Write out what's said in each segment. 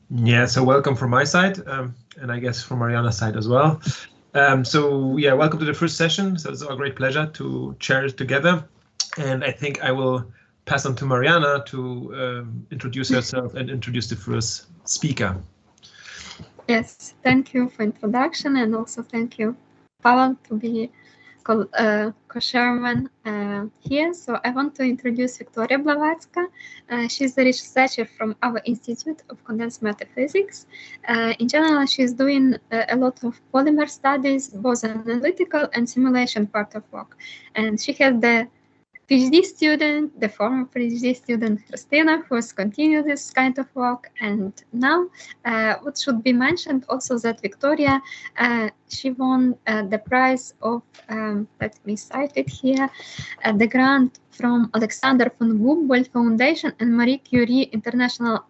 Yeah, so welcome from my side, and I guess from Mariana's side as well. So yeah, welcome to the first session. So it's a great pleasure to chair it together. And I think I will pass on to Mariana to introduce herself and introduce the first speaker. Yes, thank you for introduction, and also thank you, Pavel, to be co-chairman here. So I want to introduce Viktoria Blavatska. She's a researcher from our Institute of Condensed Matter Physics. In general, she's doing a lot of polymer studies, both analytical and simulation part of work. And she has the PhD student, the former PhD student Christina, who has continued this kind of work. And now, what should be mentioned also that Viktoria, she won the prize of, let me cite it here, the grant from Alexander von Humboldt Foundation and Marie Curie International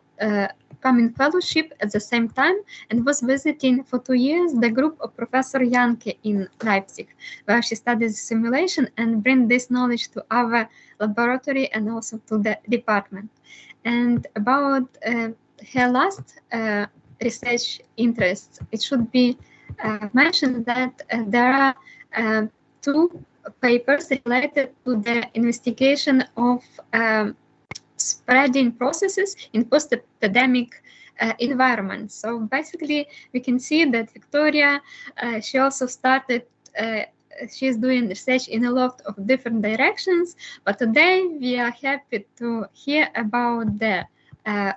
Coming Fellowship at the same time, and was visiting for 2 years the group of Professor Janke in Leipzig, where she studies simulation and bring this knowledge to our laboratory and also to the department. And about her last research interests, it should be mentioned that there are 2 papers related to the investigation of spreading processes in post-epidemic environment. So basically, we can see that Viktoria, she also started, she's doing research in a lot of different directions, but today we are happy to hear about the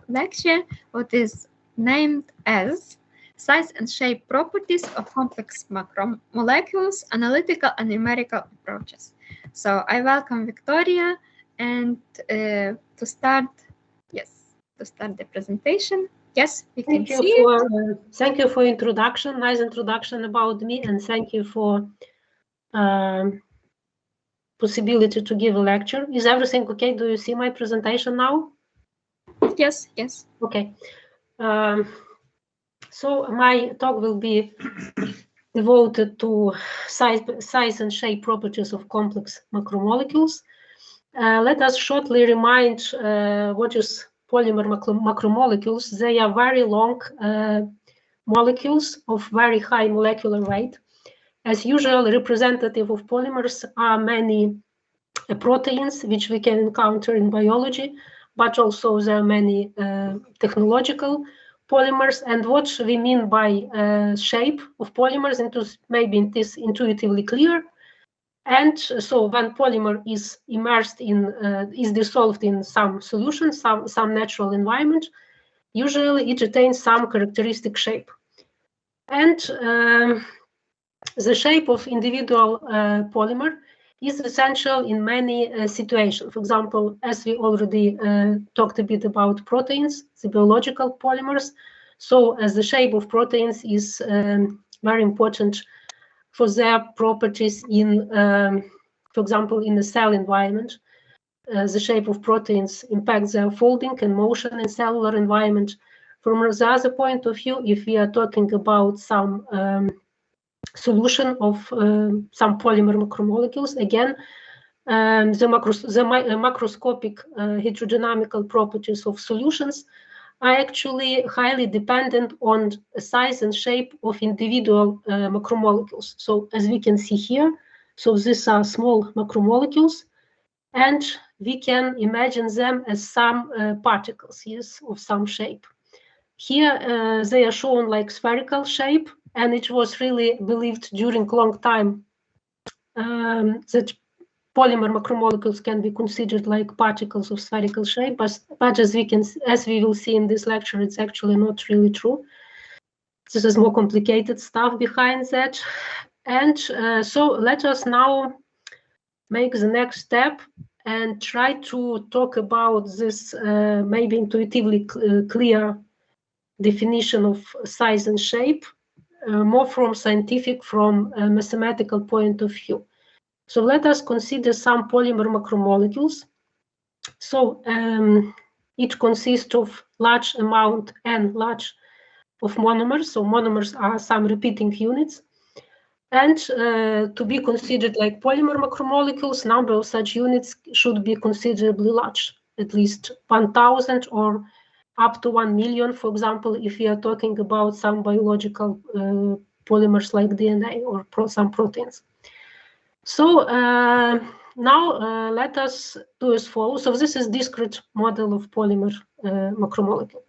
lecture, what is named as Size and Shape Properties of Complex Macromolecules, Analytical and Numerical Approaches. So I welcome Viktoria, and to start the presentation. Yes, we can see it. Thank you for introduction, nice introduction about me, and thank you for possibility to give a lecture. Is everything okay? Do you see my presentation now? Yes, yes. Okay. So my talk will be devoted to size and shape properties of complex macromolecules. Let us shortly remind what is polymer macromolecules. They are very long molecules of very high molecular weight. As usual, representative of polymers are many proteins which we can encounter in biology, but also there are many technological polymers. And what we mean by shape of polymers, maybe it is intuitively clear. And so when polymer is immersed in, is dissolved in some solution, some natural environment, usually it retains some characteristic shape. And the shape of individual polymer is essential in many situations. For example, as we already talked a bit about proteins, the biological polymers. So as the shape of proteins is very important for their properties in, for example, in the cell environment. The shape of proteins impacts their folding and motion in cellular environment. From the other point of view, if we are talking about some solution of some polymer macromolecules, again, the macroscopic hydrodynamical properties of solutions are actually highly dependent on the size and shape of individual macromolecules. So as we can see here, so these are small macromolecules, and we can imagine them as some particles, yes, of some shape. Here they are shown like spherical shape, and it was really believed during a long time that polymer macromolecules can be considered like particles of spherical shape, but as we will see in this lecture, it's actually not really true. This is more complicated stuff behind that. And so let us now make the next step and try to talk about this maybe intuitively clear definition of size and shape, more from scientific, from a mathematical point of view. So let us consider some polymer macromolecules. So it consists of large amount and large of monomers. So monomers are some repeating units. And to be considered like polymer macromolecules, number of such units should be considerably large, at least 1,000 or up to 1 million, for example, if we are talking about some biological polymers like DNA or some proteins. So now let us do as follows. So this is discrete model of polymer macromolecule.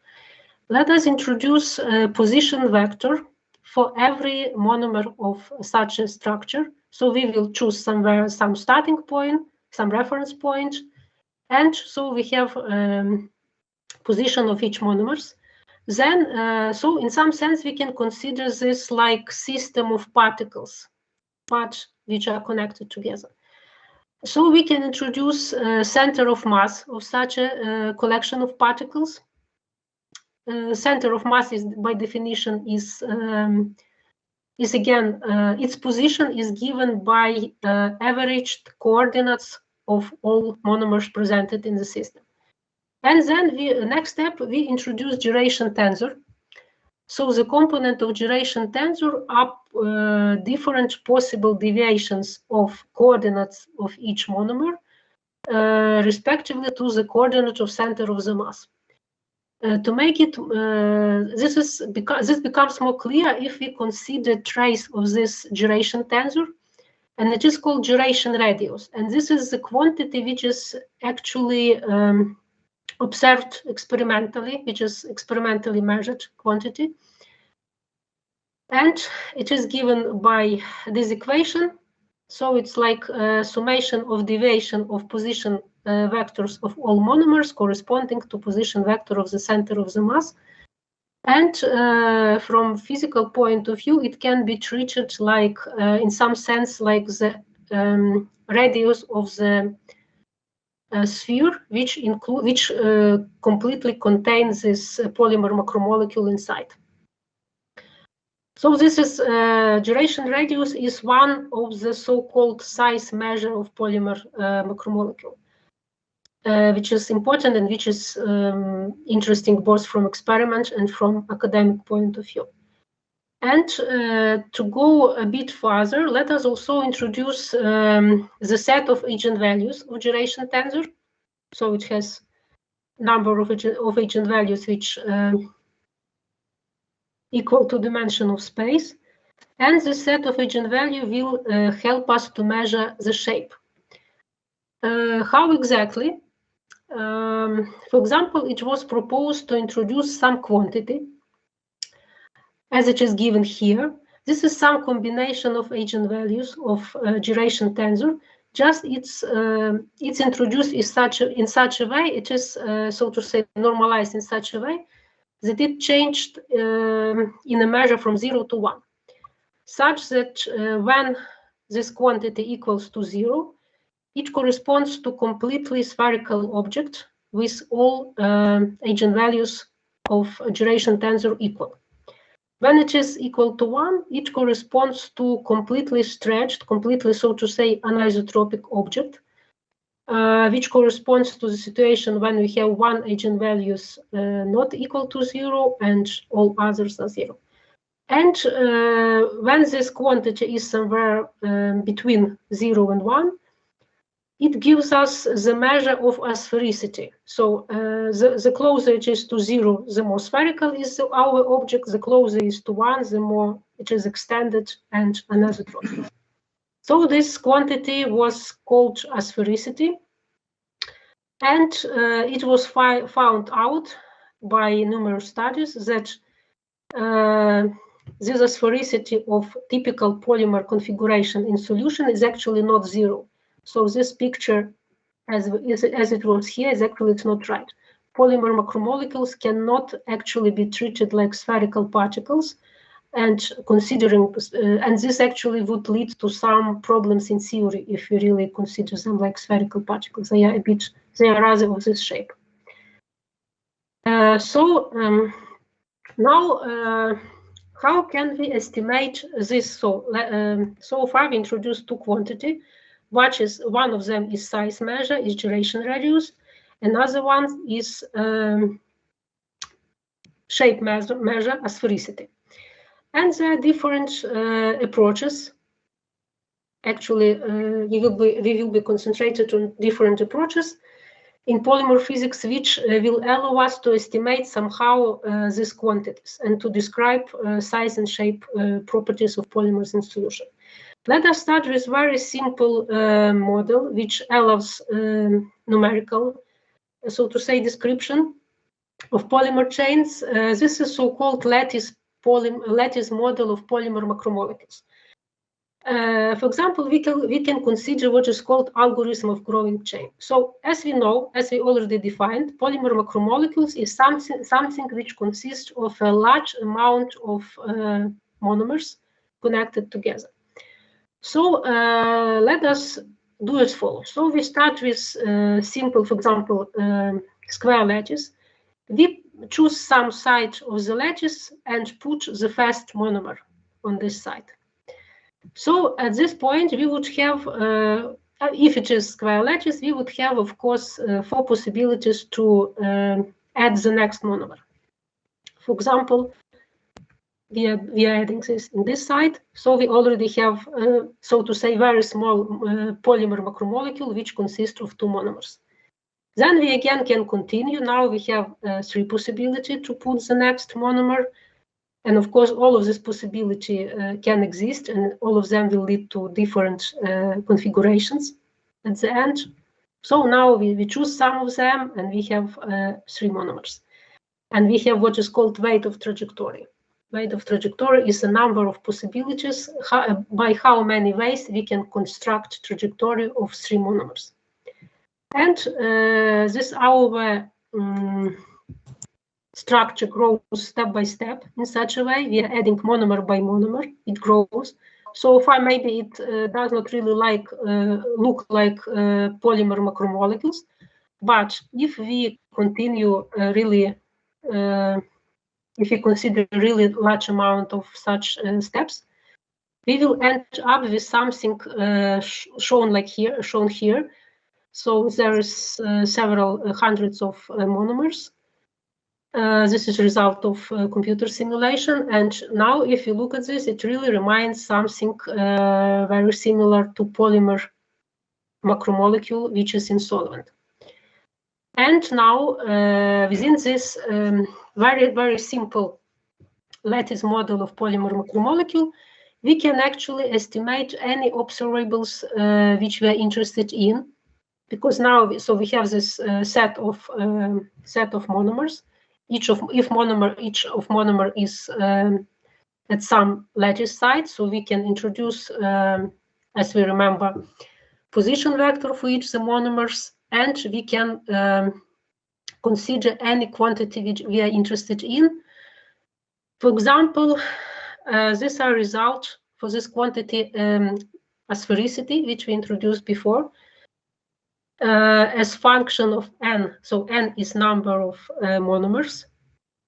Let us introduce a position vector for every monomer of such a structure. So we will choose somewhere some starting point, some reference point, and so we have position of each monomers. Then, so in some sense, we can consider this like system of particles, parts which are connected together. So we can introduce a center of mass of such a collection of particles. Center of mass is, by definition, is again, its position is given by averaged coordinates of all monomers presented in the system. And then next step, we introduce gyration tensor. So the component of gyration tensor are different possible deviations of coordinates of each monomer, respectively to the coordinate of center of the mass. To make it, this becomes more clear if we consider trace of this gyration tensor, and it is called gyration radius. And this is the quantity which is actually observed experimentally, which is experimentally measured quantity. And it is given by this equation. So it's like a summation of deviation of position vectors of all monomers corresponding to position vector of the center of the mass. And from physical point of view, it can be treated like, in some sense, like the radius of the sphere, which completely contains this polymer macromolecule inside. So this is gyration radius is one of the so-called size measure of polymer macromolecule, which is important and which is interesting both from experiment and from academic point of view. And to go a bit further, let us also introduce the set of eigenvalues of gyration tensor. So it has number of eigenvalues which equal to dimension of space. And the set of eigenvalue will help us to measure the shape. How exactly? For example, it was proposed to introduce some quantity, as it is given here. This is some combination of eigenvalues of gyration tensor. Just it's introduced in such a way, it is so to say normalized in such a way that it changed in a measure from 0 to 1, such that when this quantity equals to 0, it corresponds to completely spherical object with all eigenvalues of gyration tensor equal. When it is equal to 1, it corresponds to completely stretched, completely, so to say, anisotropic object, which corresponds to the situation when we have one eigenvalues not equal to 0 and all others are 0. And when this quantity is somewhere between 0 and 1, it gives us the measure of asphericity. So the closer it is to 0, the more spherical is our object. The closer it is to 1, the more it is extended and anisotropic. So this quantity was called asphericity. And it was found out by numerous studies that this asphericity of typical polymer configuration in solution is actually not 0. So this picture, as it was here, is actually it's not right. Polymer macromolecules cannot actually be treated like spherical particles, and considering and this actually would lead to some problems in theory if you really consider them like spherical particles. They are rather of this shape. Now, how can we estimate this? So far we introduced two quantities. One of them is size measure, is gyration radius. Another one is shape measure, asphericity. And there are different approaches. Actually, we will be concentrated on different approaches. in polymer physics, which will allow us to estimate somehow these quantities and to describe size and shape properties of polymers in solution. Let us start with very simple model, which allows numerical, so to say, description of polymer chains. This is so-called lattice model of polymer macromolecules. For example, we can consider what is called algorithm of growing chain. So as we know, as we already defined, polymer macromolecules is something which consists of a large amount of monomers connected together. So let us do as follows. So we start with simple, for example, square lattice. We choose some side of the lattice and put the first monomer on this side. So at this point, we would have, if it is square lattice, we would have, of course, 4 possibilities to add the next monomer. For example, we are adding this in this side. So we already have, so to say, very small polymer macromolecule, which consists of 2 monomers. Then we again can continue. Now we have 3 possibilities to put the next monomer. And of course, all of this possibility can exist, and all of them will lead to different configurations at the end. So now we choose some of them, and we have 3 monomers. And we have what is called weight of trajectory. Weight of trajectory is a number of possibilities by how many ways we can construct trajectory of 3 monomers. And this our structure grows step by step in such a way. We are adding monomer by monomer. It grows. So far, maybe it does not really look like polymer macromolecules. But if we continue if we consider really large amount of such steps, we will end up with something shown here. So there is several hundreds of monomers. This is a result of computer simulation. And now if you look at this, it really reminds something very similar to polymer macromolecule, which is in solvent. And now within this very, very simple lattice model of polymer macromolecule, we can actually estimate any observables which we are interested in. Because now, so we have this set of monomers. Each of monomer is at some lattice site, so we can introduce, as we remember, position vector for each of the monomers, and we can consider any quantity which we are interested in. For example, these are results for this quantity sphericity, which we introduced before. As function of n, so n is number of monomers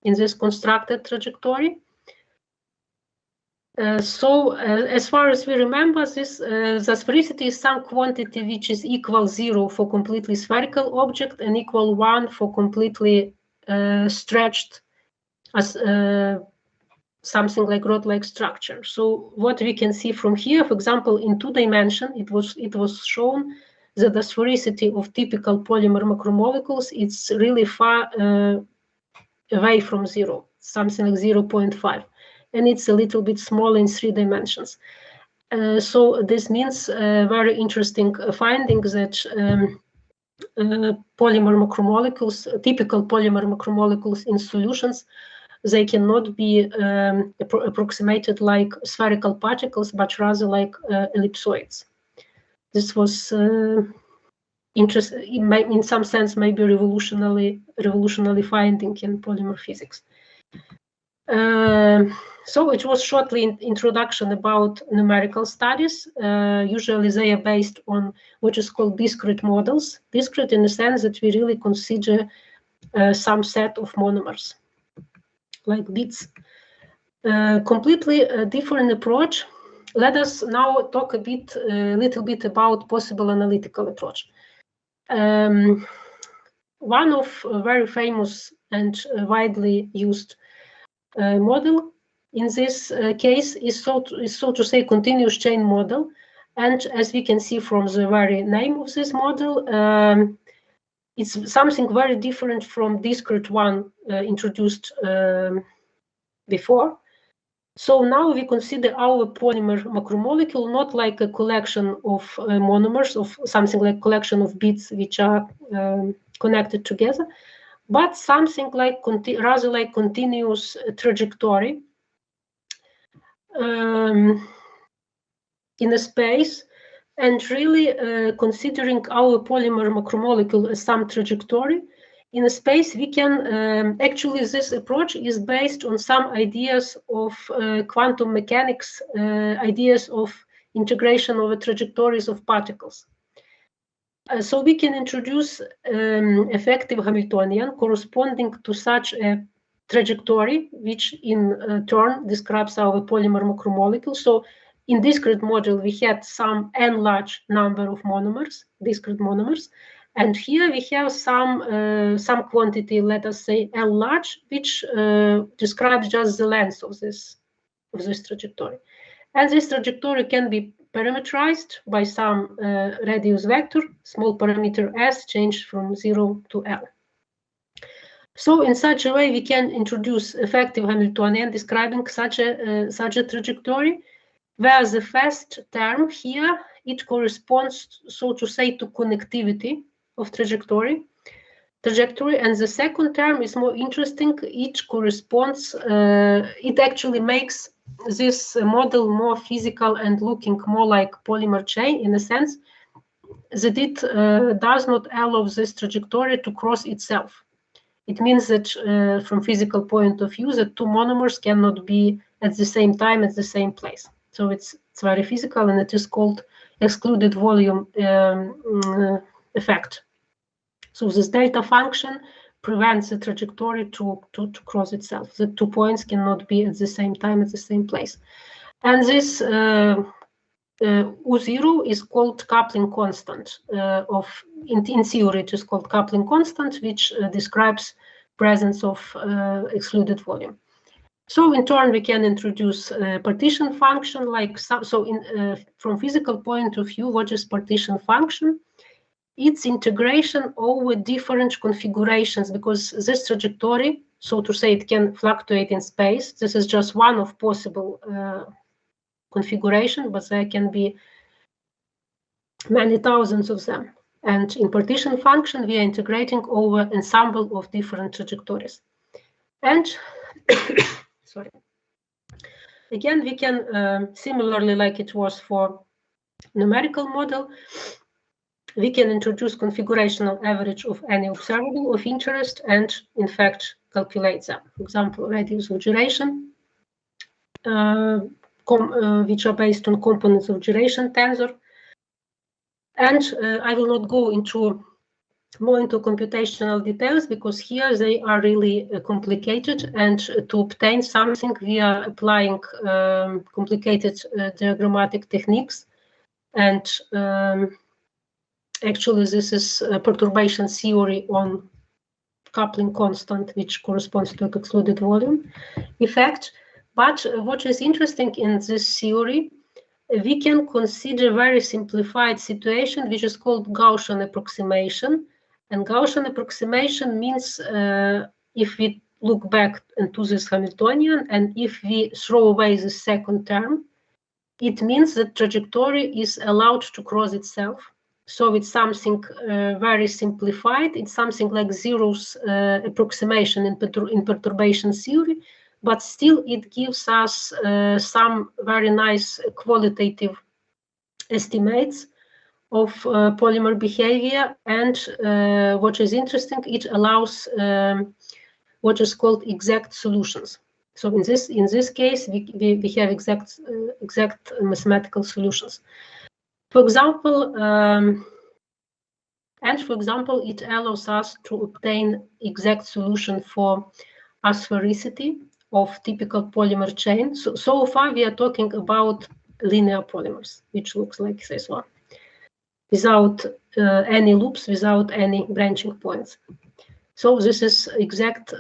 in this constructed trajectory. As far as we remember, this the sphericity is some quantity which is equal 0 for completely spherical object and equal 1 for completely stretched as something like rod-like structure. So what we can see from here, for example, in 2 dimension, it was shown that the sphericity of typical polymer macromolecules is really far away from 0, something like 0.5, and it's a little bit smaller in 3 dimensions. So this means very interesting finding that polymer macromolecules, typical polymer macromolecules in solutions, they cannot be approximated like spherical particles, but rather like ellipsoids. This was interesting, in some sense, maybe revolutionary finding in polymer physics. So it was shortly an introduction about numerical studies. Usually they are based on what is called discrete models. Discrete in the sense that we really consider some set of monomers, like bits. Completely different approach. Let us now talk a little bit about possible analytical approach. One of very famous and widely used model in this case is so to say continuous chain model, and as we can see from the very name of this model, it's something very different from discrete one introduced before. So now we consider our polymer macromolecule not like a collection of monomers, of something like collection of bits which are connected together, but something like rather like continuous trajectory in a space, and really considering our polymer macromolecule as some trajectory in a space. We can actually, this approach is based on some ideas of quantum mechanics, ideas of integration of the trajectories of particles. So we can introduce effective Hamiltonian corresponding to such a trajectory, which in turn describes our polymer macromolecule. So in discrete model, we had some n large number of monomers, discrete monomers, and here we have some quantity, let us say L large, which describes just the length of this trajectory. And this trajectory can be parameterized by some radius vector, small parameter s, changed from 0 to L. So in such a way, we can introduce effective Hamiltonian describing such a trajectory, where the first term here, it corresponds, so to say, to connectivity of trajectory, and the second term is more interesting. It corresponds, it actually makes this model more physical and looking more like polymer chain, in a sense that it does not allow this trajectory to cross itself. It means that from physical point of view, the two monomers cannot be at the same time at the same place. So it's very physical, and it is called excluded volume effect. So this delta function prevents the trajectory to cross itself. The 2 points cannot be at the same time at the same place. And this U0 is called coupling constant. In theory, it is called coupling constant, which describes presence of excluded volume. So in turn, we can introduce a partition function like so. From physical point of view, what is partition function? It's integration over different configurations, because this trajectory, so to say, it can fluctuate in space. This is just one of possible configuration, but there can be many thousands of them. And in partition function, we are integrating over ensemble of different trajectories. And sorry. Again, we can similarly, like it was for numerical model, we can introduce configurational average of any observable of interest and, in fact, calculate them. For example, radius of gyration, which are based on components of gyration tensor. And I will not go more into computational details, because here they are really complicated, and to obtain something we are applying complicated diagrammatic techniques. And actually this is a perturbation theory on coupling constant, which corresponds to excluded volume effect. But what is interesting in this theory, we can consider very simplified situation, which is called Gaussian approximation. And Gaussian approximation means if we look back into this Hamiltonian, and if we throw away the second term, it means that trajectory is allowed to cross itself. So it's something very simplified. It's something like zeros approximation in perturbation theory, but still it gives us some very nice qualitative estimates of polymer behavior. And what is interesting, it allows what is called exact solutions. So in this case, we have exact mathematical solutions. For example, it allows us to obtain exact solution for asphericity of typical polymer chain. So far, we are talking about linear polymers, which looks like this one, without any loops, without any branching points. So this is exact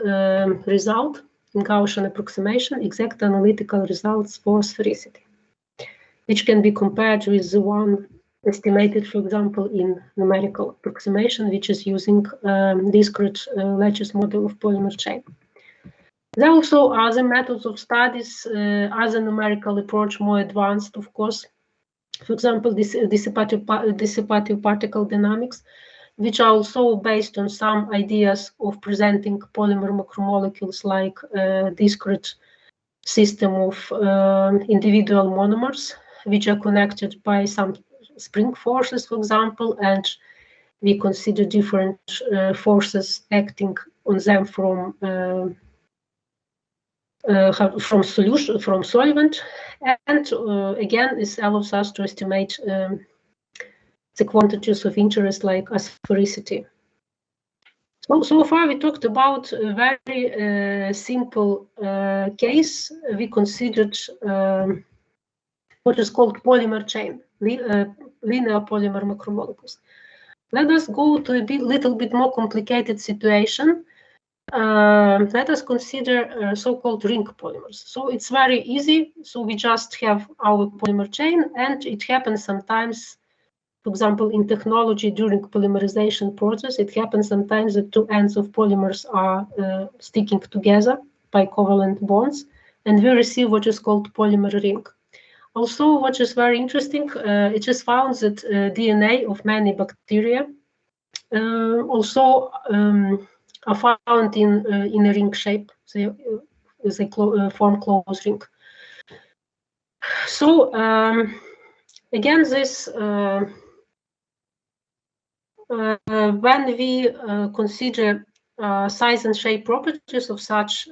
result in Gaussian approximation, exact analytical results for sphericity, which can be compared with the one estimated, for example, in numerical approximation, which is using discrete lattice model of polymer chain. There are also other methods of studies, other numerical approach, more advanced, of course. For example, dissipative particle dynamics, which are also based on some ideas of presenting polymer macromolecules like discrete system of individual monomers, which are connected by some spring forces, for example, and we consider different forces acting on them from solvent, and again, this allows us to estimate the quantities of interest like asphericity. So far we talked about a very simple case. We considered what is called polymer chain, linear polymer macromolecules. Let us go to a little bit more complicated situation. Let us consider so-called ring polymers. So it's very easy. So we just have our polymer chain, and it happens sometimes, for example, in technology during polymerization process, it happens sometimes that two ends of polymers are sticking together by covalent bonds, and we receive what is called polymer ring. Also, what is very interesting, it is found that DNA of many bacteria also are found in a ring shape. So they form closed ring. So again, this when we consider size and shape properties of such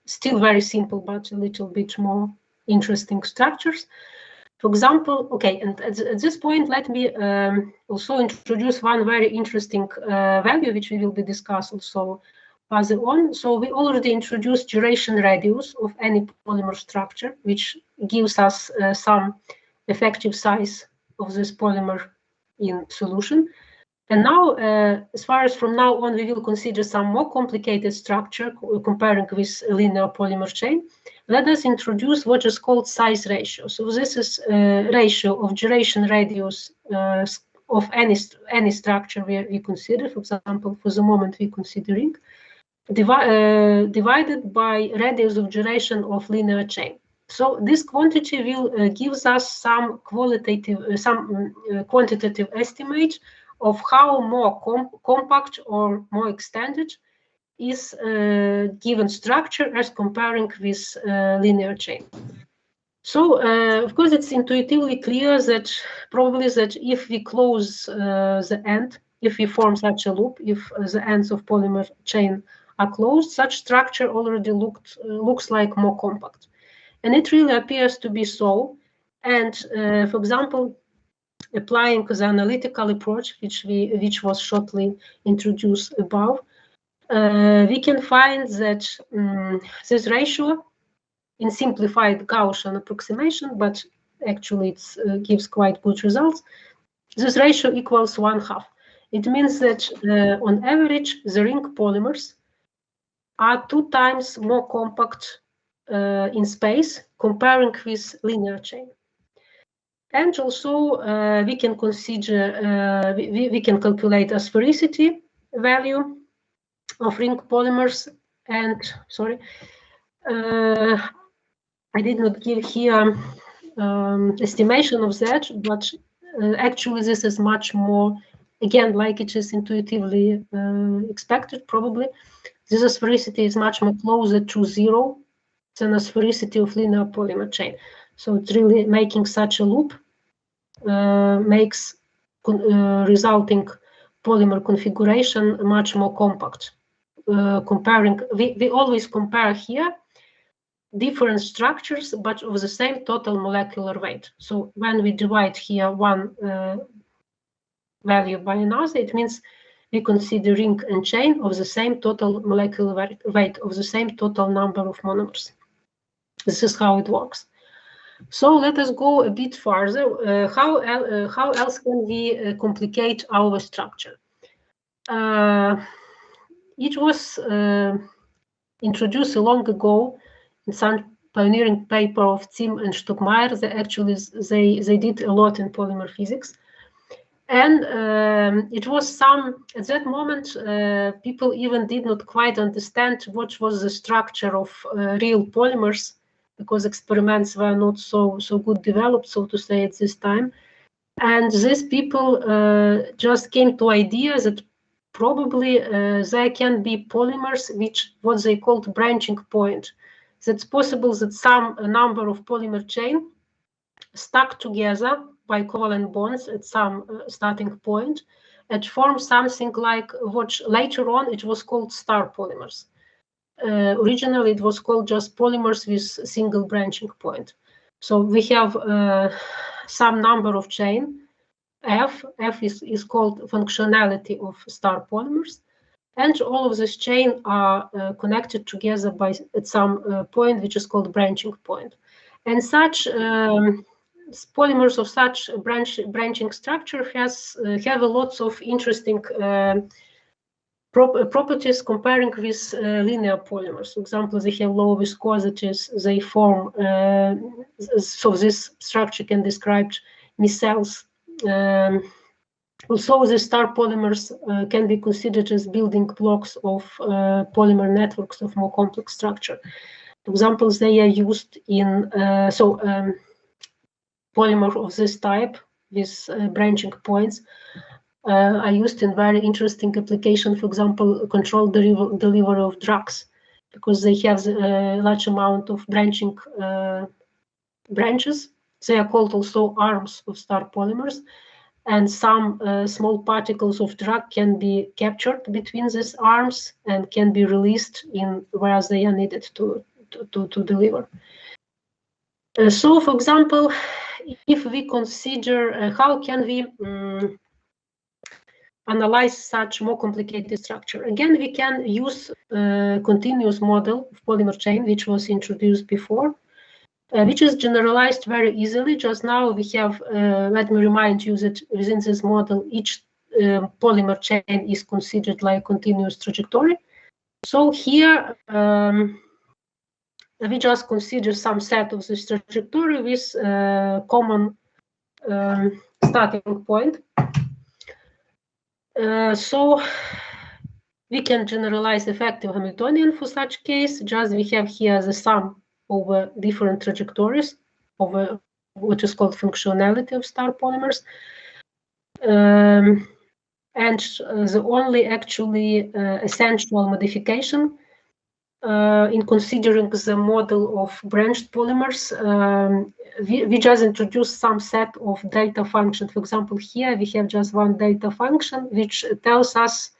still very simple but a little bit more interesting structures. For example, okay, and at this point, let me also introduce one very interesting value, which we will be discussed also further on. So we already introduced duration radius of any polymer structure, which gives us some effective size of this polymer in solution. And now, as far as from now on, we will consider some more complicated structure comparing with a linear polymer chain. Let us introduce what is called size ratio. So this is a ratio of duration radius of any structure we consider. For example, for the moment we considering divided by radius of duration of linear chain. So this quantity will gives us some quantitative estimate of how more compact or more extended is given structure as comparing with linear chain. So of course it's intuitively clear that probably that if we close the end, if we form such a loop, if the ends of polymer chain are closed, such structure already looks like more compact, and it really appears to be so. And for example, applying the analytical approach, which was shortly introduced above, we can find that this ratio in simplified Gaussian approximation, but actually it gives quite good results. This ratio equals 1/2. It means that on average, the ring polymers are 2 times more compact in space comparing with linear chain. And also we can consider, we can calculate asphericity value of ring polymers. And sorry, I did not give here estimation of that, but actually this is much more, again, like it is intuitively expected, probably. This asphericity is much more closer to 0 than asphericity of linear polymer chain. So it's really making such a loop makes resulting polymer configuration much more compact. Comparing, we always compare here different structures, but of the same total molecular weight. So when we divide here one value by another, it means we consider ring and chain of the same total molecular weight, of the same total number of monomers. This is how it works. So let us go a bit further. How else can we complicate our structure? It was introduced long ago in some pioneering paper of Zim and Stockmeyer. They did a lot in polymer physics. And it was at that moment, people even did not quite understand what was the structure of real polymers, because experiments were not so good developed, so to say, at this time. And these people just came to idea that probably there can be polymers which what they called branching point. That's possible that a number of polymer chain stuck together by covalent bonds at some starting point and form something like what later on it was called star polymers. Originally, it was called just polymers with single branching point. So we have some number of chain, F is called functionality of star polymers, and all of this chain are connected together at some point, which is called branching point. And such polymers of such branching structure have a lots of interesting properties comparing with linear polymers. For example, they have low viscosities, they form, so this structure can describe micelles. Also, the star polymers can be considered as building blocks of polymer networks of more complex structure. For example, they are used in, polymer of this type with branching points are used in very interesting application, for example, controlled delivery of drugs, because they have a large amount of branching branches. They are called also arms of star polymers, and some small particles of drug can be captured between these arms and can be released in where they are needed to deliver. So, for example, if we consider how can we analyze such more complicated structure, again, we can use continuous model of polymer chain, which was introduced before, which is generalized very easily. Just now we have, let me remind you that within this model, each polymer chain is considered like continuous trajectory. So here, we just consider some set of this trajectory with common starting point. So we can generalize effective Hamiltonian for such case. Just we have here the sum over different trajectories over what is called functionality of star polymers. And the only actually essential modification in considering the model of branched polymers, we just introduce some set of delta function. For example, here we have just one delta function, which tells us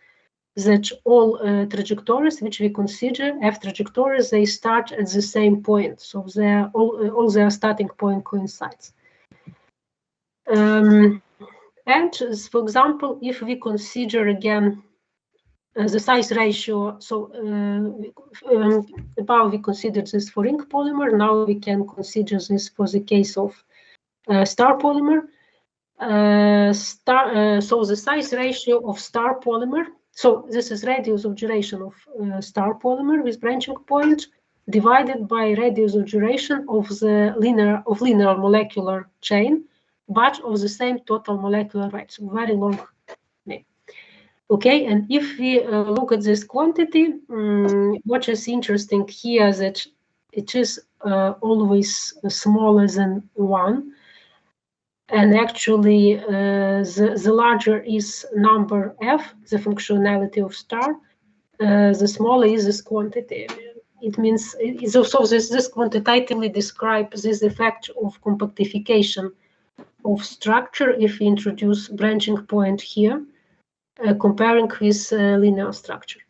that all trajectories which we consider, F trajectories, they start at the same point. So all their starting point coincides. And for example, if we consider again the size ratio, so above we considered this for ring polymer, now we can consider this for the case of star polymer. So the size ratio of star polymer, so this is radius of gyration of star polymer with branching point divided by radius of gyration of the linear molecular chain, but of the same total molecular weight, so very long name. Okay, and if we look at this quantity, what is interesting here is that it is always smaller than 1. And actually, the larger is number F, the functionality of star, the smaller is this quantity. It means it's also this quantitatively describes this effect of compactification of structure if we introduce branching point here, comparing with linear structure.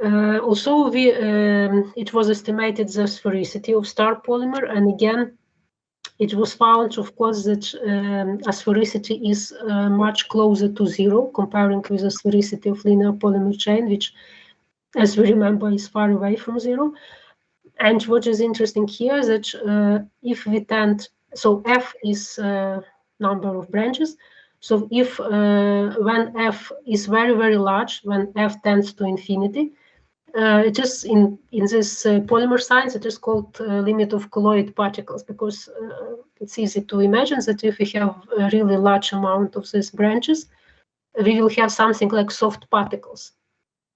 Also, it was estimated the sphericity of star polymer, and again, it was found, of course, that sphericity is much closer to 0, comparing with the sphericity of linear polymer chain, which, as we remember, is far away from 0. And what is interesting here is that if we tend, so F is number of branches. So if when F is very, very large, when F tends to infinity, It is in this polymer science, it is called limit of colloid particles, because it's easy to imagine that if we have a really large amount of these branches, we will have something like soft particles.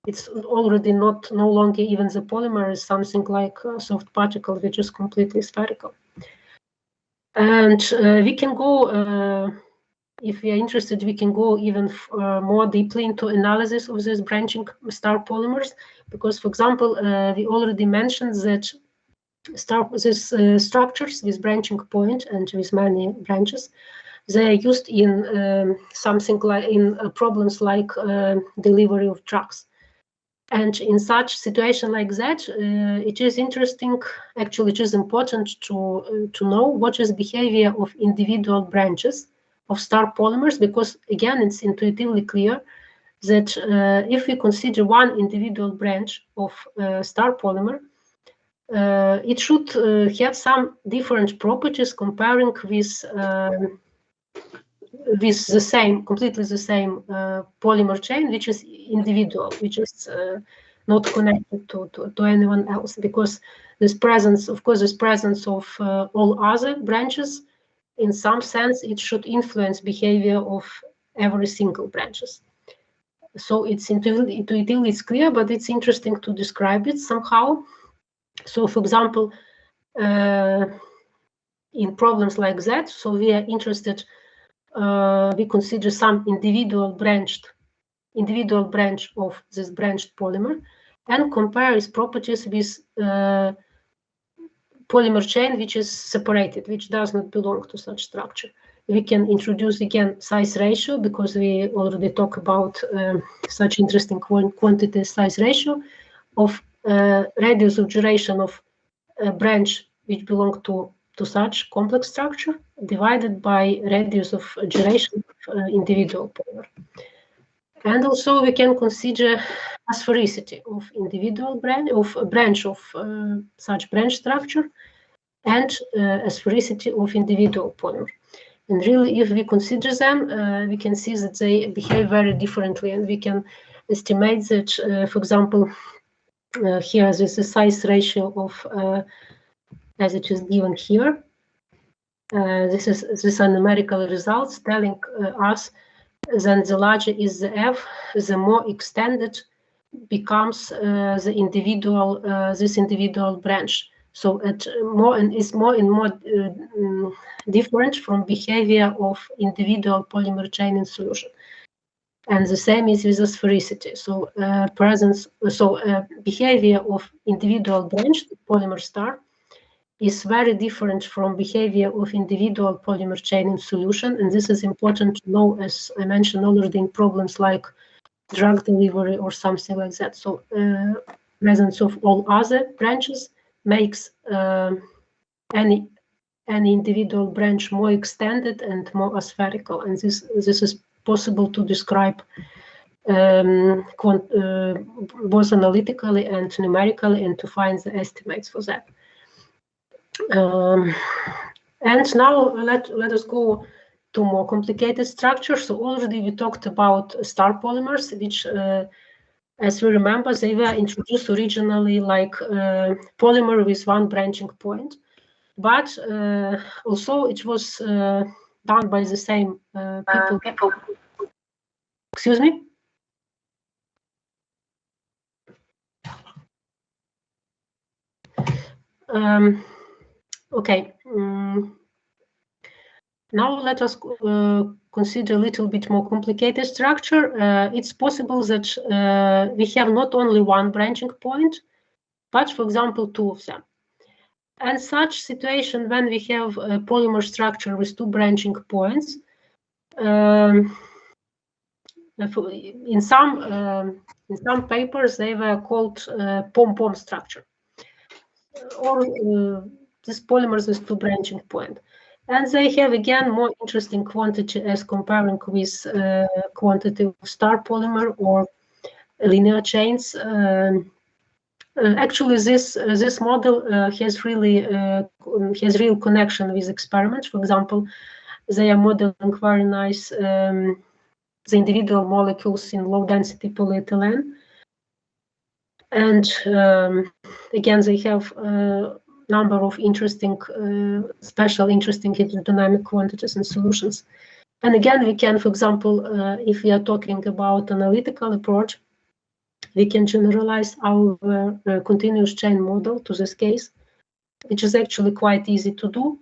It's already no longer even the polymer is something like a soft particle, which is completely spherical. And we can go, if we are interested, we can go even more deeply into analysis of these branching star polymers, because, for example, we already mentioned that these structures with branching point and with many branches, they are used in something like in problems like delivery of drugs. And in such situation like that, it is interesting, actually it is important to know what is behavior of individual branches of star polymers, because again, it's intuitively clear that if we consider one individual branch of star polymer, it should have some different properties comparing with the same, completely the same polymer chain, which is individual, which is not connected to anyone else, because this presence, of course, this presence of all other branches, in some sense, it should influence behavior of every single branches. So it's intuitively it's clear, but it's interesting to describe it somehow. So, for example, in problems like that, so we are interested. We consider some individual branch of this branched polymer and compare its properties with polymer chain which is separated, which does not belong to such structure. We can introduce again size ratio, because we already talked about such interesting quantity size ratio of radius of gyration of a branch which belong to such complex structure divided by radius of gyration of individual polymer. And also we can consider asphericity of individual branch of such branch structure and asphericity of individual polymer. And really, if we consider them, we can see that they behave very differently, and we can estimate that, for example, here this is size ratio of as it is given here. These are numerical results telling us that the larger is the F, the more extended becomes the individual this individual branch. So it is more and more different from behavior of individual polymer chain in solution. And the same is with the asphericity. So behavior of individual branch, polymer star, is very different from behavior of individual polymer chain in solution. And this is important to know, as I mentioned already, in problems like drug delivery or something like that. So presence of all other branches makes any individual branch more extended and more aspherical. And this is possible to describe both analytically and numerically, and to find the estimates for that. And now let us go to more complicated structures. So already we talked about star polymers, which, as we remember, they were introduced originally like polymer with one branching point, but also it was done by the same people. Excuse me? Okay. Now let us consider a little bit more complicated structure. It's possible that we have not only one branching point, but, for example, two of them. And such situation, when we have a polymer structure with two branching points, in some papers they were called Pom-pom structure, or this polymers with two branching point. And they have, again, more interesting quantity as comparing with quantity of star polymer or linear chains. Actually, this model has real connection with experiments. For example, they are modeling very nice the individual molecules in low-density polyethylene. And again, they have a number of interesting, special interesting hydrodynamic quantities and solutions. And again, we can, for example, if we are talking about analytical approach, we can generalize our continuous chain model to this case, which is actually quite easy to do.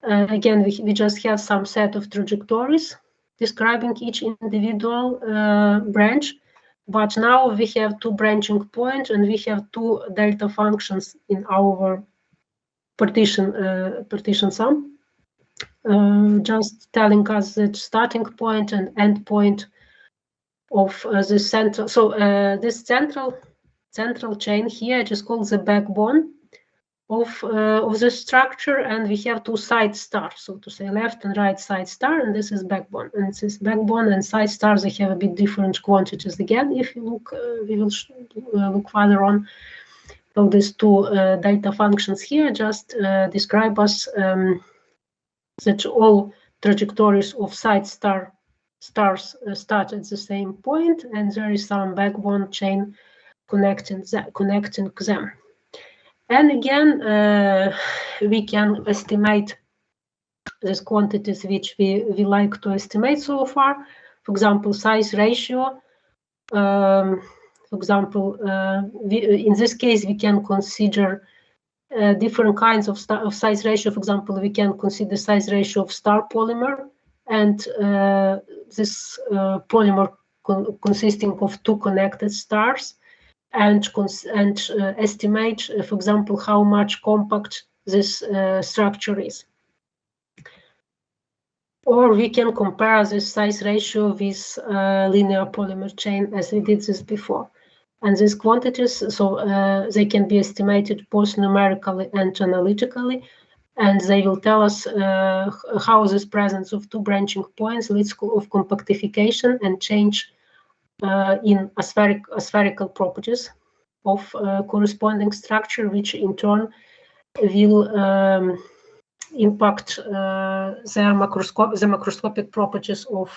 Again, we just have some set of trajectories describing each individual branch, but now we have two branching points and we have two delta functions in our partition sum, just telling us that starting point and end point of this central. So this central chain here is called the backbone of the structure, and we have two side stars, so to say left and right side star, and this is backbone. And this backbone and side stars, they have a bit different quantities again. If you look, we will look further on. So these two delta functions here just describe us that all trajectories of side stars start at the same point, and there is some backbone chain connecting them. And again, we can estimate these quantities which we like to estimate so far. For example, size ratio. For example, in this case, we can consider different kinds of size ratio. For example, we can consider size ratio of star polymer, and this polymer consisting of two connected stars, and estimate, for example, how much compact this structure is. Or we can compare this size ratio with linear polymer chain, as we did this before. And these quantities, so they can be estimated both numerically and analytically, and they will tell us how this presence of two branching points leads to compactification and change in spherical properties of corresponding structure, which in turn will impact the macroscopic properties of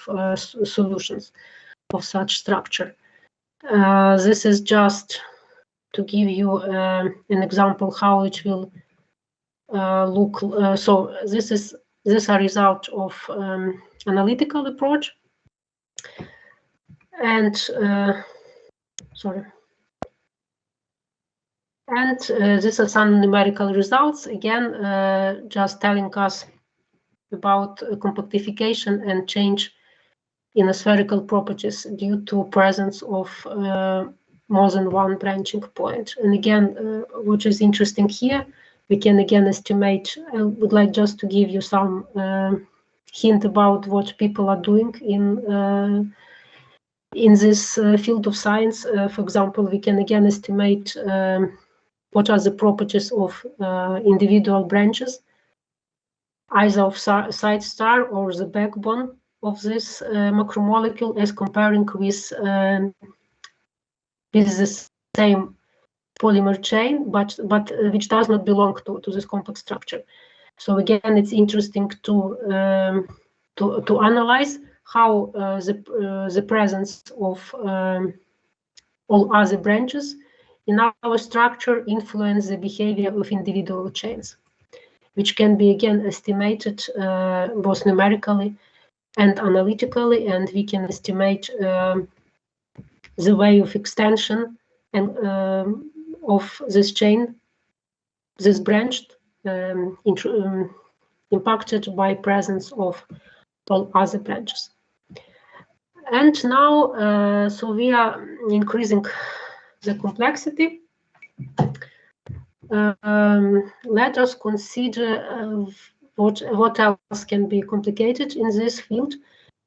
solutions of such structure. This is just to give you an example how it will look. So this is a result of analytical approach. And sorry. And these are some numerical results, again, just telling us about compactification and change in the spherical properties due to presence of more than one branching point. And again, what is interesting here, we can again estimate. I would like just to give you some hint about what people are doing in this field of science. For example, we can again estimate what are the properties of individual branches, either of side star or the backbone of this macromolecule, as comparing with the same polymer chain, but which does not belong to this complex structure. So again, it's interesting to analyze how the presence of all other branches in our structure influence the behavior of individual chains, which can be again estimated both numerically and analytically, and we can estimate the way of extension and of this chain, this branch, impacted by presence of all other branches. And now, so we are increasing the complexity. Let us consider what else can be complicated in this field.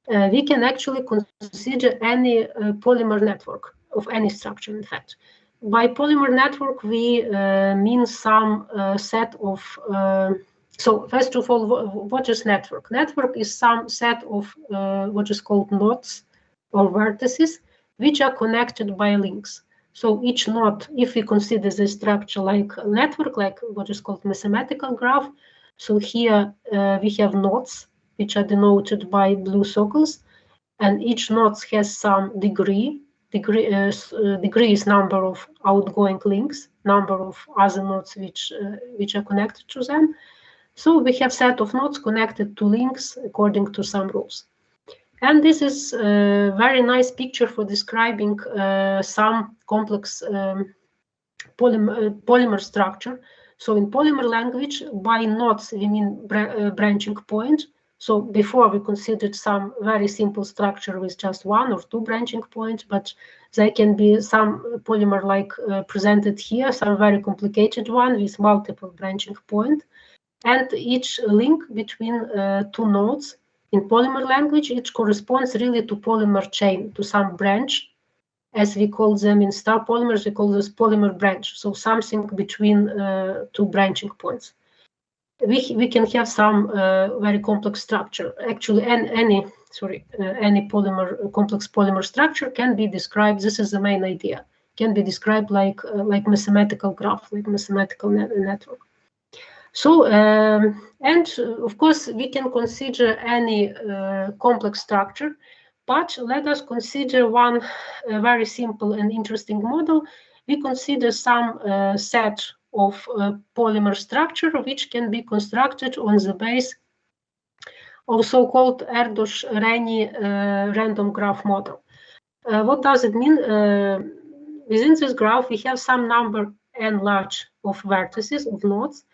We can actually consider any polymer network of any structure, in fact. By polymer network, we mean some set of, so first of all, what is network? Network is some set of what is called nodes or vertices, which are connected by links. So each node, if we consider this structure like a network, like what is called mathematical graph, so here we have nodes, which are denoted by blue circles, and each node has some degree degrees number of outgoing links, number of other nodes which are connected to them. So we have set of nodes connected to links according to some rules. And this is a very nice picture for describing some complex polymer structure. So in polymer language, by nodes we mean branching point. So before we considered some very simple structure with just one or two branching points, but there can be some polymer like presented here, some very complicated one with multiple branching points. And each link between two nodes in polymer language, it corresponds really to polymer chain, to some branch. As we call them in star polymers, we call this polymer branch. So something between two branching points. We can have some very complex structure. Actually, any polymer complex polymer structure can be described. This is the main idea. Can be described like mathematical graph, like mathematical network. So and of course we can consider any complex structure, but let us consider one very simple and interesting model. We consider some set of polymer structure which can be constructed on the base of so-called Erdős-Rényi random graph model. What does it mean? Within this graph, we have some number n large of vertices, of nodes,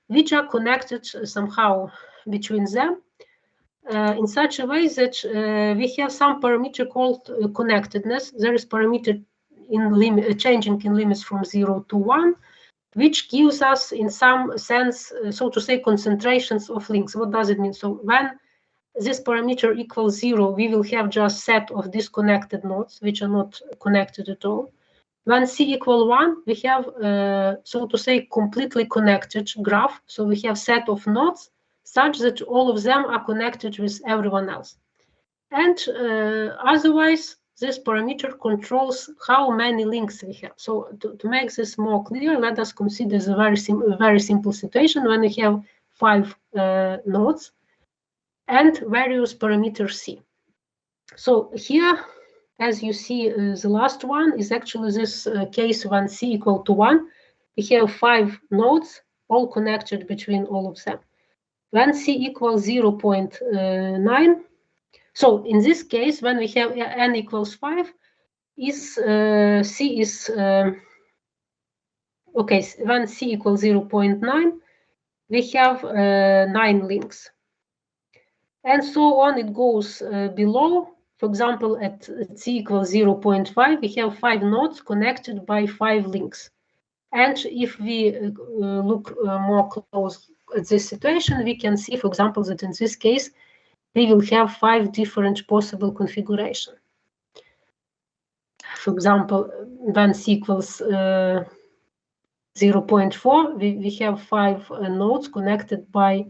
which are connected somehow between them in such a way that we have some parameter called connectedness. There is parameter in limit changing in limits from 0 to 1, which gives us, in some sense, so to say, concentrations of links. What does it mean? So when this parameter equals 0, we will have just set of disconnected nodes, which are not connected at all. When c equal 1, we have, so to say, completely connected graph. So we have set of nodes such that all of them are connected with everyone else. And otherwise, this parameter controls how many links we have. So to make this more clear, let us consider the very simple situation when we have 5 nodes and various parameters c. So here, as you see, the last one is actually this case when c equal to 1. We have 5 nodes, all connected between all of them. When c equals 0.9, so in this case, when we have n equals 5, c is okay. When c equals 0.9, we have 9 links, and so on. It goes below. For example, at c equals 0.5, we have 5 nodes connected by 5 links. And if we look more close at this situation, we can see, for example, that in this case, we will have 5 different possible configurations. For example, when c equals 0.4, we have 5 nodes connected by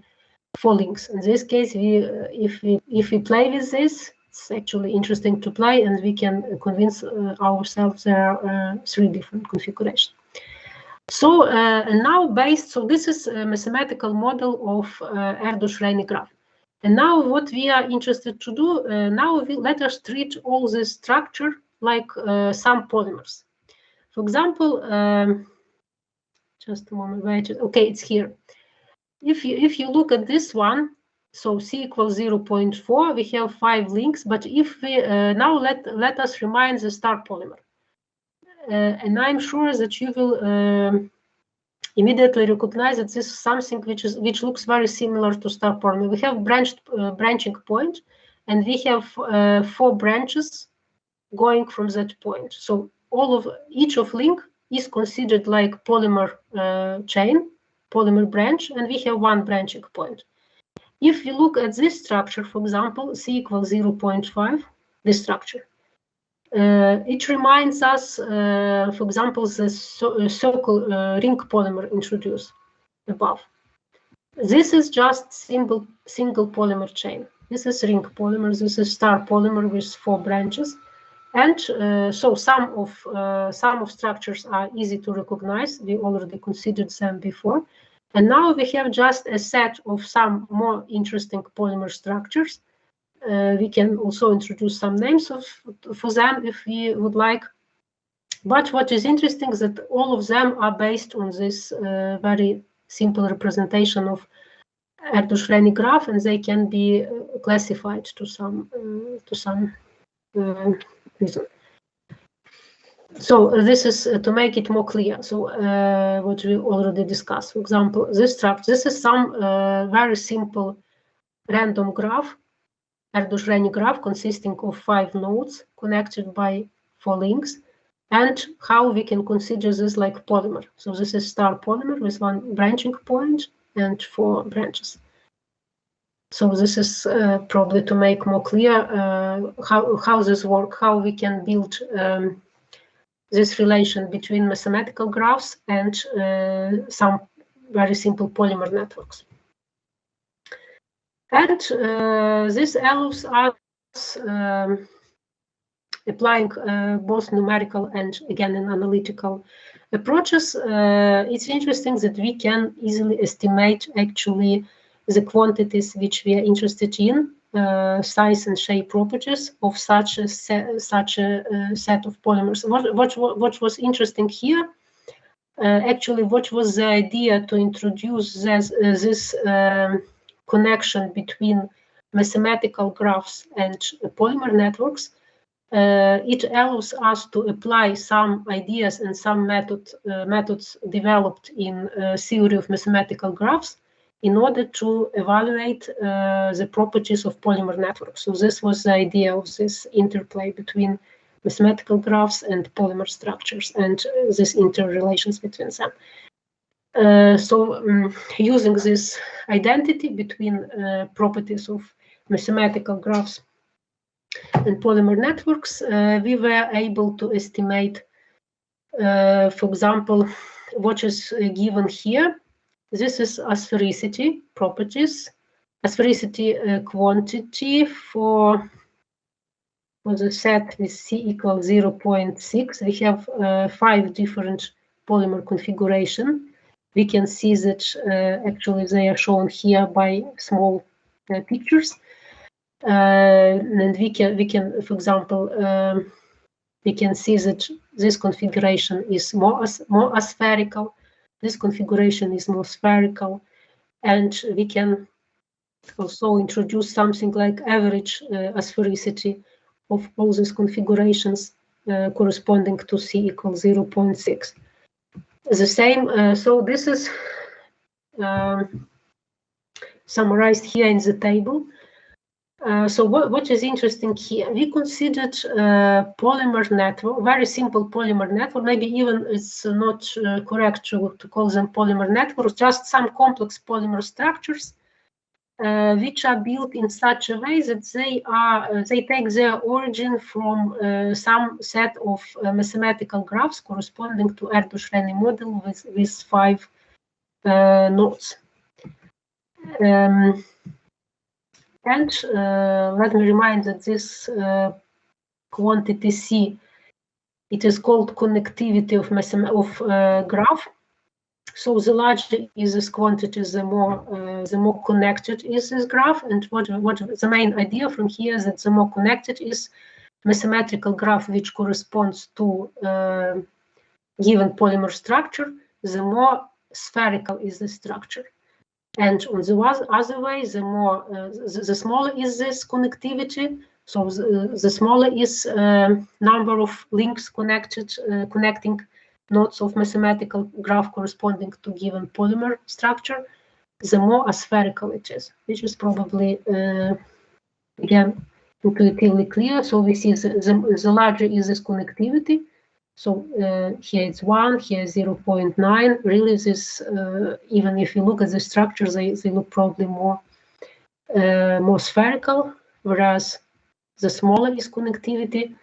4 links. In this case, if we play with this, it's actually interesting to play, and we can convince ourselves there are 3 different configurations. So and now so this is a mathematical model of Erdős-Rényi graph. And now what we are interested to do, let us treat all this structure like some polymers. For example, just a moment, wait, okay, it's here. If you look at this one, so c equals 0.4, we have 5 links, but if we now let us remind the star polymer. And I'm sure that you will immediately recognize that this is something which looks very similar to star polymer. We have branching point, and we have 4 branches going from that point. So each of link is considered like polymer chain, polymer branch, and we have 1 branching point. If we look at this structure, for example, c equals 0.5, this structure. It reminds us, for example, the circle ring polymer introduced above. This is just single polymer chain. This is ring polymer. This is star polymer with 4 branches, and so some of structures are easy to recognize. We already considered them before, and now we have just a set of some more interesting polymer structures. We can also introduce some names for them if we would like. But what is interesting is that all of them are based on this very simple representation of Erdős-Renyi graph, and they can be classified to some reason. So this is to make it more clear. So what we already discussed. For example, this structure. This is some very simple random graph, Erdős-Renyi graph, consisting of 5 nodes connected by 4 links, and how we can consider this like polymer. So this is star polymer with 1 branching point and 4 branches. So this is probably to make more clear how this works, how we can build this relation between mathematical graphs and some very simple polymer networks. And this allows us applying both numerical and, again, in analytical approaches. It's interesting that we can easily estimate actually the quantities which we are interested in, size and shape properties of such a set of polymers. What was interesting here, actually, what was the idea to introduce this connection between mathematical graphs and polymer networks. It allows us to apply some ideas and some methods developed in theory of mathematical graphs in order to evaluate the properties of polymer networks. So this was the idea of this interplay between mathematical graphs and polymer structures and these interrelations between them. Using this identity between properties of mathematical graphs and polymer networks, we were able to estimate, for example, what is given here. This is asphericity properties, asphericity quantity for the set with C equals 0.6. We have 5 different polymer configuration. We can see that actually they are shown here by small pictures. And we can, for example, we can see that this configuration is more aspherical. This configuration is more spherical, and we can also introduce something like average asphericity of all these configurations corresponding to C equals 0.6. The same, so this is summarized here in the table. So what is interesting here, we considered polymer network, very simple polymer network, maybe even it's not correct to call them polymer networks, just some complex polymer structures which are built in such a way that they take their origin from some set of mathematical graphs corresponding to Erdős-Renyi model with 5 nodes. And let me remind that this quantity C, it is called connectivity of graph. So the larger is this quantity, the more connected is this graph. And what the main idea from here is that the more connected is mathematical graph which corresponds to given polymer structure, the more spherical is the structure. And on the other way, the smaller is this connectivity. So the smaller is number of links connecting nodes of mathematical graph corresponding to given polymer structure, the more aspherical it is, which is probably again intuitively clear. So we see the larger is this connectivity. So here it's 1, here 0.9. Really, this even if you look at the structures, they look probably more spherical, whereas the smaller is connectivity,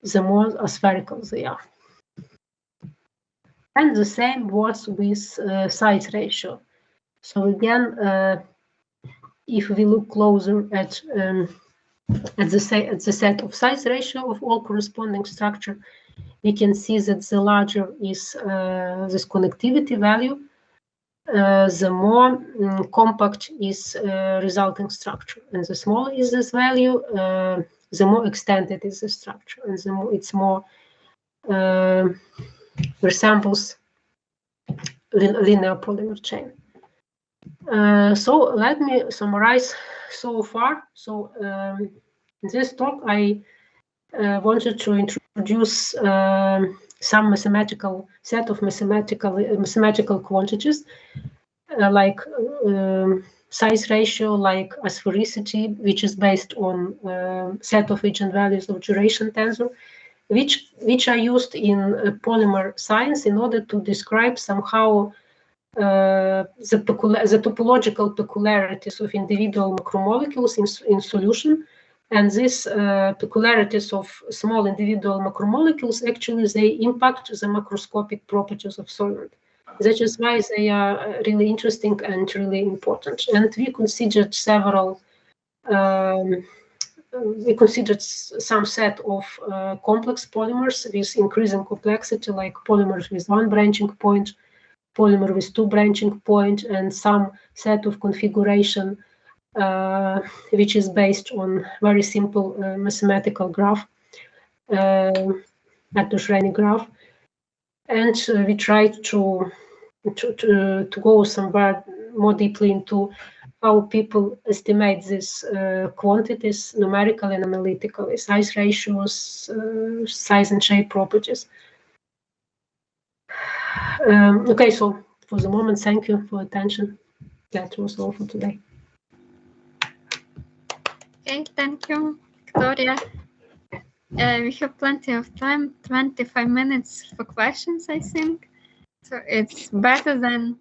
the more aspherical they are. And the same was with size ratio. So again, if we look closer at the set of size ratio of all corresponding structure, we can see that the larger is this connectivity value, the more compact is resulting structure. And the smaller is this value, the more extended is the structure, and the more it's more resembles linear polymer chain. So let me summarize so far. So in this talk, I wanted to introduce some set of mathematical quantities like size ratio, like asphericity, which is based on set of eigenvalues of duration tensor, which are used in polymer science in order to describe somehow the topological peculiarities of individual macromolecules in solution. And these peculiarities of small individual macromolecules, actually, they impact the macroscopic properties of solvent. That is why they are really interesting and really important. And we considered several, some set of complex polymers with increasing complexity, like polymers with one branching point, polymer with two branching point, and some set of configuration which is based on very simple mathematical graph, Arthur-Schreiner graph. And we tried to go somewhere more deeply into how people estimate these quantities, numerical and analytical, size ratios, size and shape properties. Okay, so for the moment, thank you for attention. That was all for today. Okay, thank you, Viktoria. We have plenty of time, 25 minutes for questions, I think. So it's better than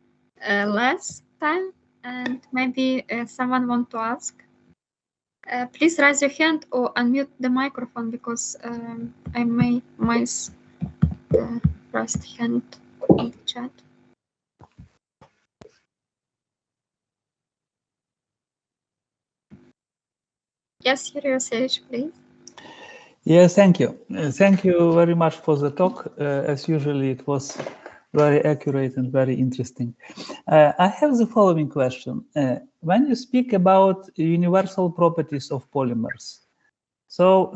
less time, and maybe someone want to ask. Please raise your hand or unmute the microphone, because I may miss the first hand in the chat. Yes, Yuriosevich, please. Yes, thank you. Thank you very much for the talk. As usually, it was very accurate and very interesting. I have the following question. When you speak about universal properties of polymers, so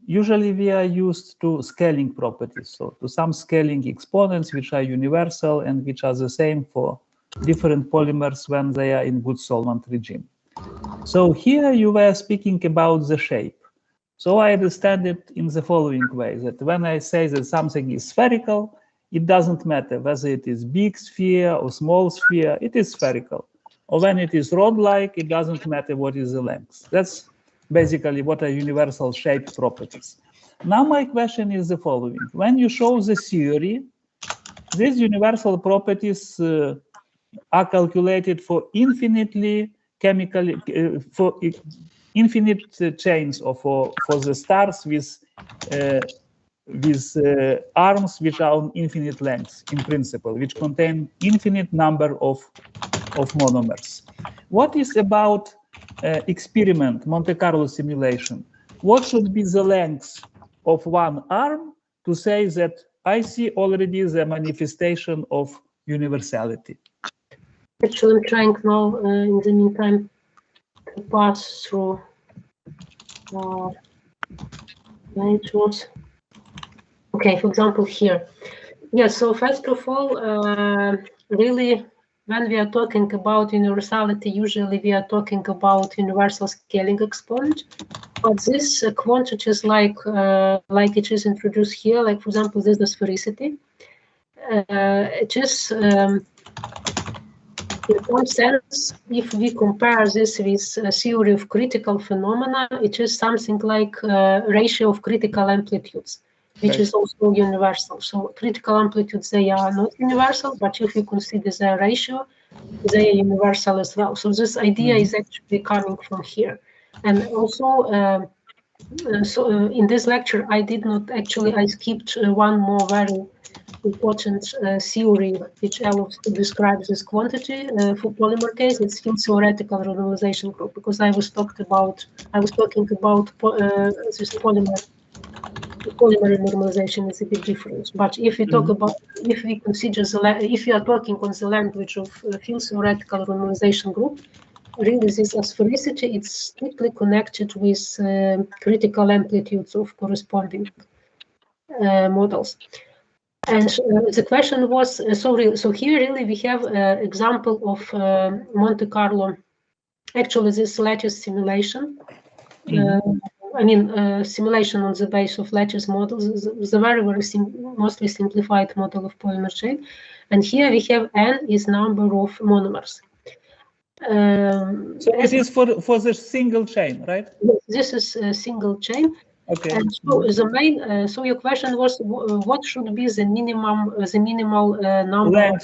usually we are used to scaling properties, so to some scaling exponents which are universal and which are the same for different polymers when they are in good solvent regime. So here you were speaking about the shape. So I understand it in the following way, that when I say that something is spherical, it doesn't matter whether it is big sphere or small sphere, it is spherical. Or when it is rod-like, it doesn't matter what is the length. That's basically what are universal shape properties. Now my question is the following. When you show the theory, these universal properties are calculated for infinitely chemically, for infinite chains, or for the stars with arms which are on infinite lengths in principle, which contain infinite number of monomers. What is about experiment, Monte Carlo simulation? What should be the length of one arm to say that I see already the manifestation of universality? Actually, I'm trying now, in the meantime, to pass through it was. Okay, for example, here. Yes, so first of all, really, when we are talking about universality, usually we are talking about universal scaling exponent. But this quantities like it is introduced here, like for example, this is sphericity. It is, in some sense, if we compare this with a theory of critical phenomena, it is something like ratio of critical amplitudes, which is also universal. So critical amplitudes, they are not universal, but if you consider their ratio, they are universal as well. So this idea is actually coming from here. And also, in this lecture, I did not actually, I skipped one more very important theory which allows to describe this quantity for polymer case. It's field theoretical renormalization group, because I was talking about this polymer polymer normalization is a bit different. But if we talk about, if we consider if we are talking on the language of field theoretical normalization group, really this asphericity is strictly connected with critical amplitudes of corresponding models. And the question was, so here really we have an example of Monte Carlo, actually this lattice simulation. I mean, simulation on the base of lattice models is a very, mostly simplified model of polymer chain. And here we have N is number of monomers. So this is for the single chain, right? This is a single chain. Okay. And so the main, so your question was, what should be the minimal number of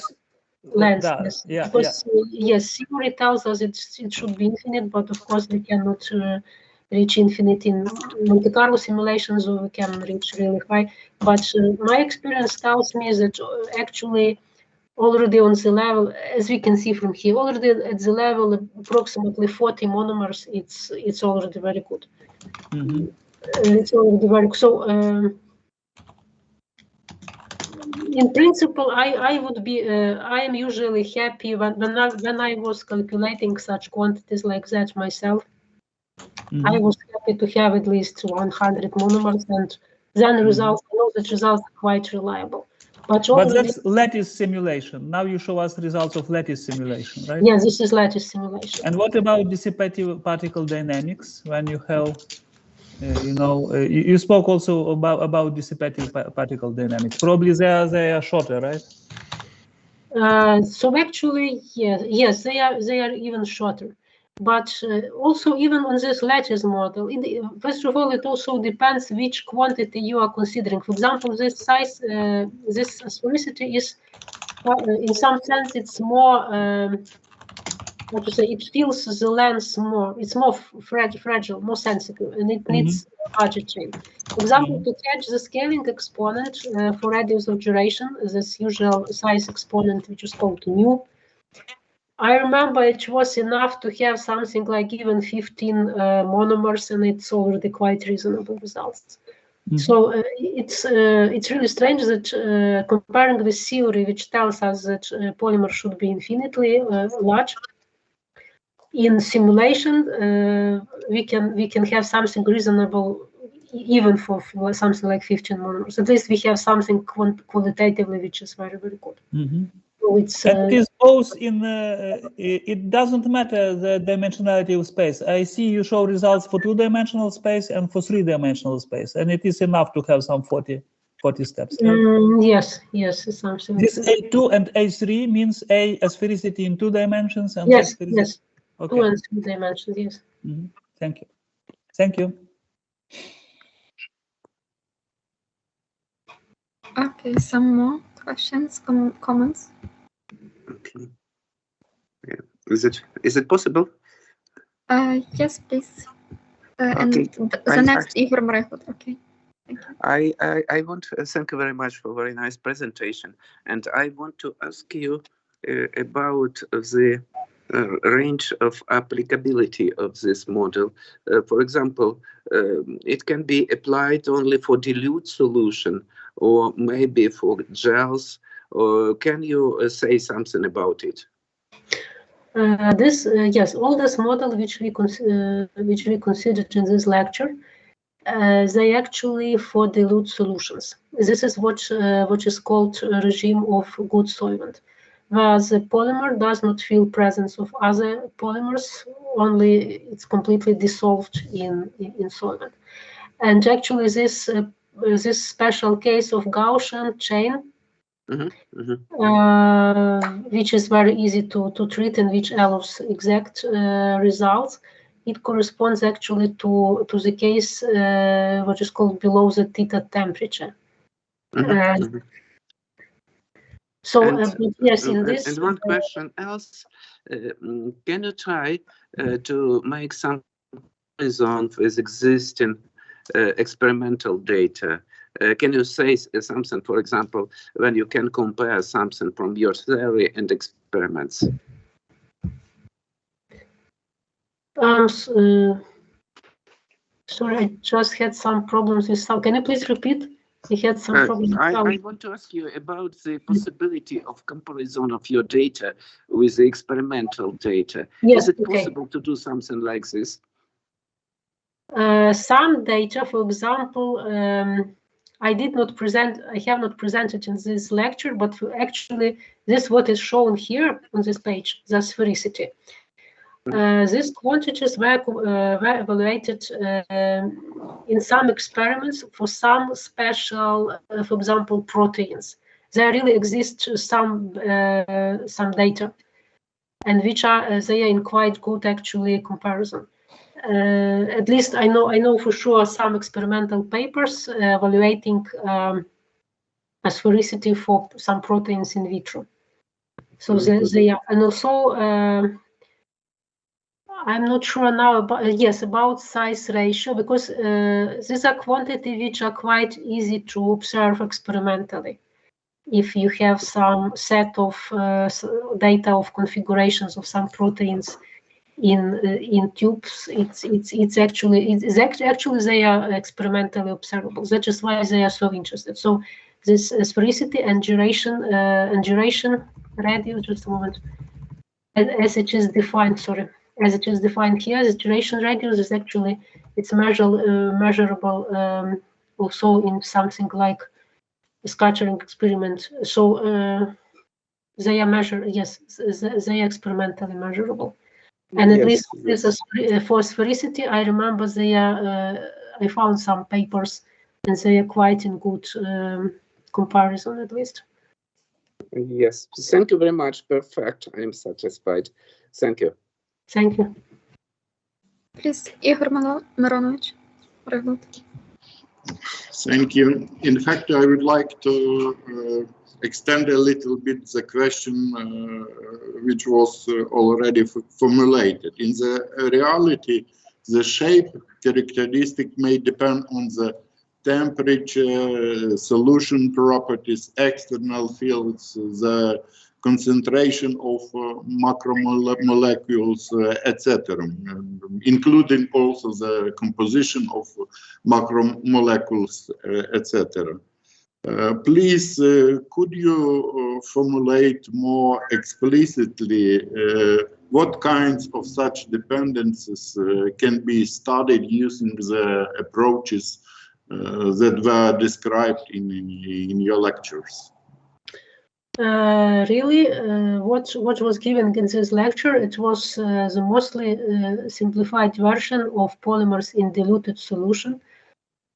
lengths? Yes. Yeah, because yes, theory tells us it should be infinite, but of course we cannot reach infinite in Monte Carlo simulations, or we can reach really high. But my experience tells me that actually already on the level, as we can see from here, already at the level of approximately 40 monomers, it's already very good. It's already very good. So in principle, I would be, I am usually happy when I was calculating such quantities like that myself. I was happy to have at least 100 monomers, and then results, I know that results are quite reliable. But that's lattice simulation. Now you show us results of lattice simulation, right? Yeah, this is lattice simulation. And what about dissipative particle dynamics? When you have, you spoke also about dissipative particle dynamics. Probably they are shorter, right? So actually, yes, they are even shorter. But also even on this lattice model, first of all, it also depends which quantity you are considering. For example, this size, this asphericity is, in some sense, it's more, how to say, it feels the lens more, it's more fragile, more sensitive, and it needs a larger chain. For example, to catch the scaling exponent for radius of duration, this usual size exponent, which is called mu, I remember it was enough to have something like even 15 monomers, and it's already quite reasonable results. So it's really strange that comparing with theory, which tells us that polymer should be infinitely large, in simulation we can have something reasonable even for something like 15 monomers. At least we have something qualitatively which is very, very good. So it's, it is both in, it doesn't matter the dimensionality of space. I see you show results for 2-dimensional space and for 3-dimensional space, and it is enough to have some 40 steps, right? Yes, it's something. This A2 and A3 means A asphericity in 2 dimensions and yes, asphericity. Okay. 2 and 3 dimensions, yes. Thank you. Okay, some more questions, comments? Okay. Yeah. Is it possible? Yes, please. Okay. And the next Igor Mrehut. Okay. Thank you. I want to thank you very much for a very nice presentation, and I want to ask you about the range of applicability of this model. For example, it can be applied only for dilute solution, or maybe for gels. Or can you say something about it? Yes, all this model which we considered in this lecture, they actually for dilute solutions. This is what is called a regime of good solvent, where the polymer does not feel presence of other polymers, only it's completely dissolved in solvent. And actually this special case of Gaussian chain, which is very easy to treat and which allows exact results, it corresponds actually to the case what is called below the theta temperature. So yes, in this. And one question else: can you try to make some comparison with existing experimental data? Can you say something, for example, when you can compare something from your theory and experiments? Sorry, I just had some problems with sound. Can you please repeat? We had some problems with I sound. want to ask you about the possibility of comparison of your data with the experimental data. Yes, Is it okay. possible to do something like this? Some data, for example, I have not presented in this lecture, but actually this is what is shown here on this page, the sphericity. These quantities were evaluated in some experiments for some special, for example, proteins. There really exist some data, and which they are in quite good actually comparison. At least I know for sure some experimental papers evaluating a sphericity for some proteins in vitro. So they are, and also I'm not sure now about size ratio, because these are quantities which are quite easy to observe experimentally. If you have some set of data of configurations of some proteins in tubes, it's actually they are experimentally observable. That is why they are so interested. So this sphericity and duration radius, just a moment, as it is defined. Sorry, as it is defined here, the duration radius is actually measurable also in something like a scattering experiment. So they are measured. Yes, they are experimentally measurable. And at least for sphericity, I remember I found some papers, and they are quite in good comparison, at least. Yes, thank you very much. Perfect. I am satisfied. Thank you. Thank you. Please, Igor Mironovich. Thank you. In fact, I would like to extend a little bit the question which was already formulated. In the reality, the shape characteristic may depend on the temperature, solution properties, external fields, the concentration of macromolecules, etc., including also the composition of macromolecules, etc. Please, could you formulate more explicitly what kinds of such dependencies can be studied using the approaches that were described in your lectures? Really, what was given in this lecture, it was the mostly simplified version of polymers in diluted solution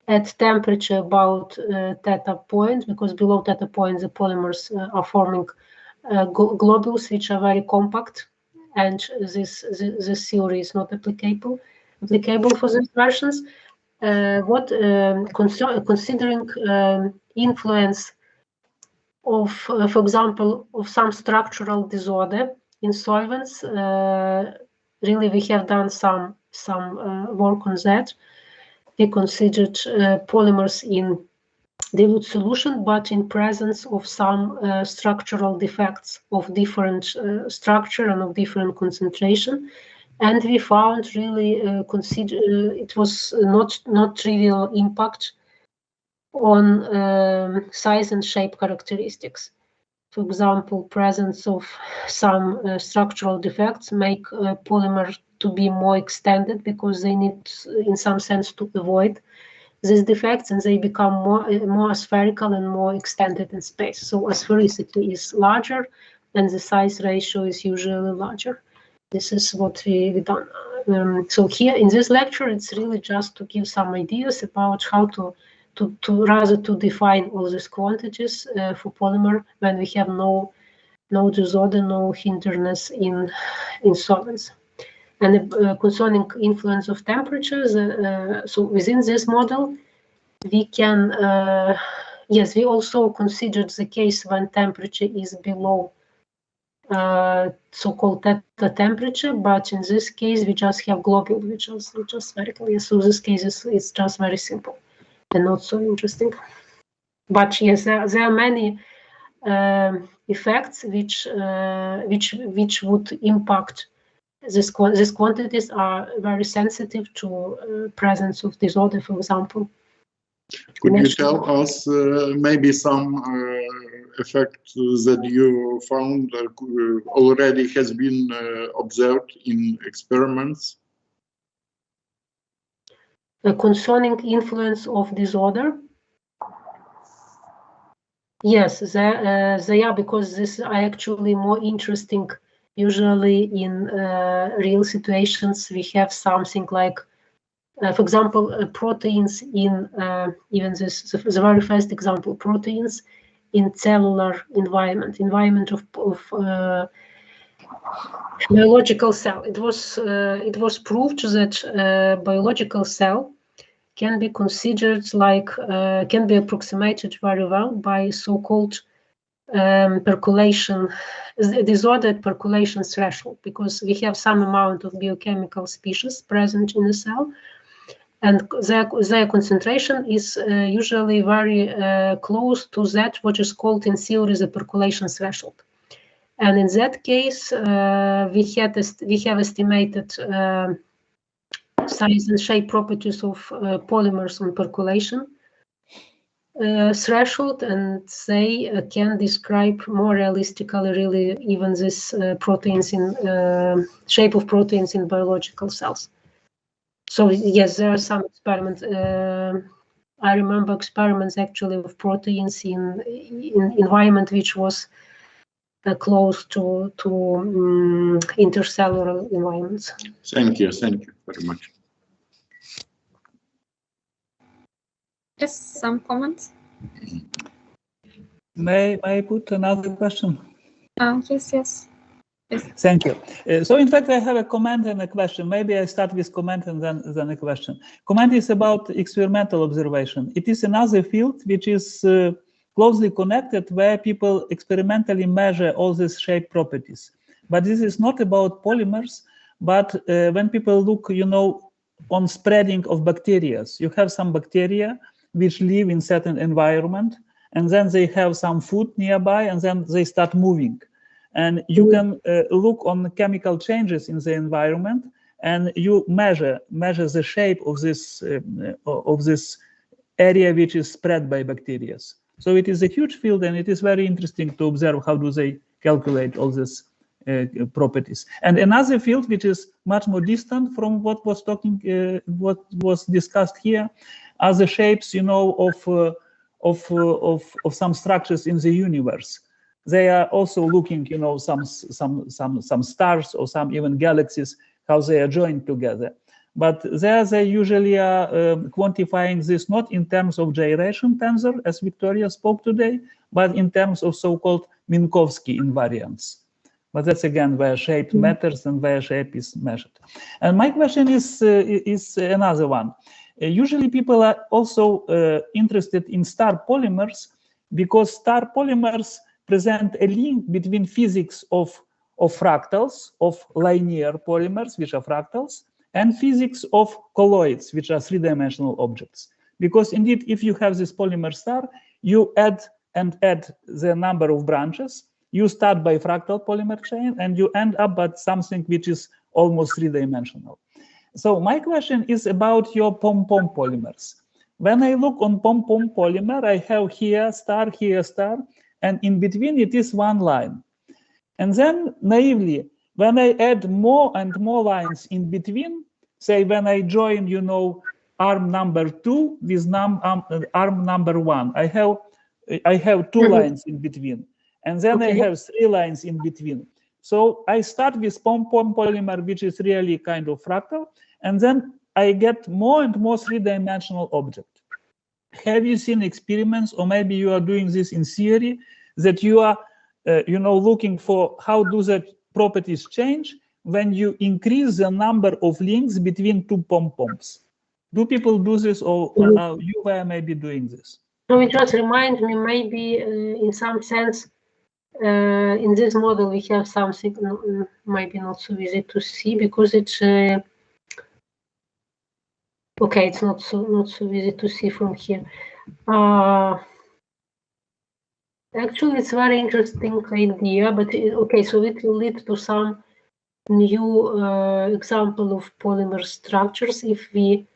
at temperature about theta point, because below theta point the polymers are forming globules which are very compact, and this theory is not applicable for these versions. Considering influence of, for example, of some structural disorder in solvents, really we have done some work on that. We considered polymers in dilute solution, but in presence of some structural defects of different structure and of different concentration. And we found really it was not trivial impact on size and shape characteristics. For example, presence of some structural defects make polymer to be more extended, because they need, in some sense, to avoid these defects, and they become more spherical and more extended in space. So sphericity is larger, and the size ratio is usually larger. This is what we've done. So here in this lecture, it's really just to give some ideas about how to define all these quantities for polymer when we have no disorder, no hindrance in solvents. And concerning influence of temperatures, so within this model, we can, yes, we also considered the case when temperature is below so-called theta temperature, but in this case, we just have globule, which is spherical. Yes, so this case is just very simple and not so interesting. But yes, there are many effects which would impact these quantities are very sensitive to presence of disorder, for example. Could you tell us maybe some effect that you found already has been observed in experiments? Concerning influence of disorder? Yes, they are, because this are actually more interesting. Usually in real situations, we have something like, for example, proteins in, even this, the very first example, proteins in cellular environment of biological cell. It was proved that biological cell can be considered like, can be approximated very well by so-called percolation, disordered percolation threshold, because we have some amount of biochemical species present in the cell, and their concentration is usually very close to that what is called in theory the percolation threshold. And in that case, we have estimated size and shape properties of polymers on percolation threshold, and they can describe more realistically really even this proteins in shape of proteins in biological cells. So yes, there are some experiments. I remember experiments actually of proteins in environment which was close to intercellular environments. Thank you very much. Yes, some comments. May I put another question? Yes. Thank you. So in fact, I have a comment and a question. Maybe I start with comment and then a question. Comment is about experimental observation. It is another field which is closely connected, where people experimentally measure all these shape properties. But this is not about polymers, but when people look, on spreading of bacteria. You have some bacteria which live in certain environment, and then they have some food nearby, and then they start moving. And you can look on chemical changes in the environment, and you measure the shape of this area which is spread by bacteria. So it is a huge field, and it is very interesting to observe how do they calculate all these properties. And another field which is much more distant from what was discussed here are the shapes, of some structures in the universe. They are also looking, some stars or some even galaxies, how they are joined together. But there they usually are quantifying this not in terms of gyration tensor, as Viktoria spoke today, but in terms of so-called Minkowski invariants. But that's again where shape matters and where shape is measured. And my question is another one. Usually people are also interested in star polymers, because star polymers present a link between physics of fractals, of linear polymers, which are fractals, and physics of colloids, which are three-dimensional objects. Because indeed, if you have this polymer star, you add the number of branches. You start by fractal polymer chain, and you end up at something which is almost three-dimensional. So my question is about your Pom-pom polymers. When I look on Pom-pom polymer, I have here star, and in between it is one line. And then naively, when I add more and more lines in between, say when I join, arm number 2 with arm number 1, I have two lines in between, and then I have 3 lines in between. So I start with Pom-pom polymer, which is really kind of fractal, and then I get more and more three-dimensional object. Have you seen experiments, or maybe you are doing this in theory, that you are, looking for how do the properties change when you increase the number of links between two pom-poms? Do people do this, or you were maybe doing this? So it just reminds me, maybe in some sense, in this model we have something maybe not so easy to see, because it's okay. It's not so easy to see from here. Actually, it's very interesting idea, but okay, so it will lead to some new example of polymer structures if we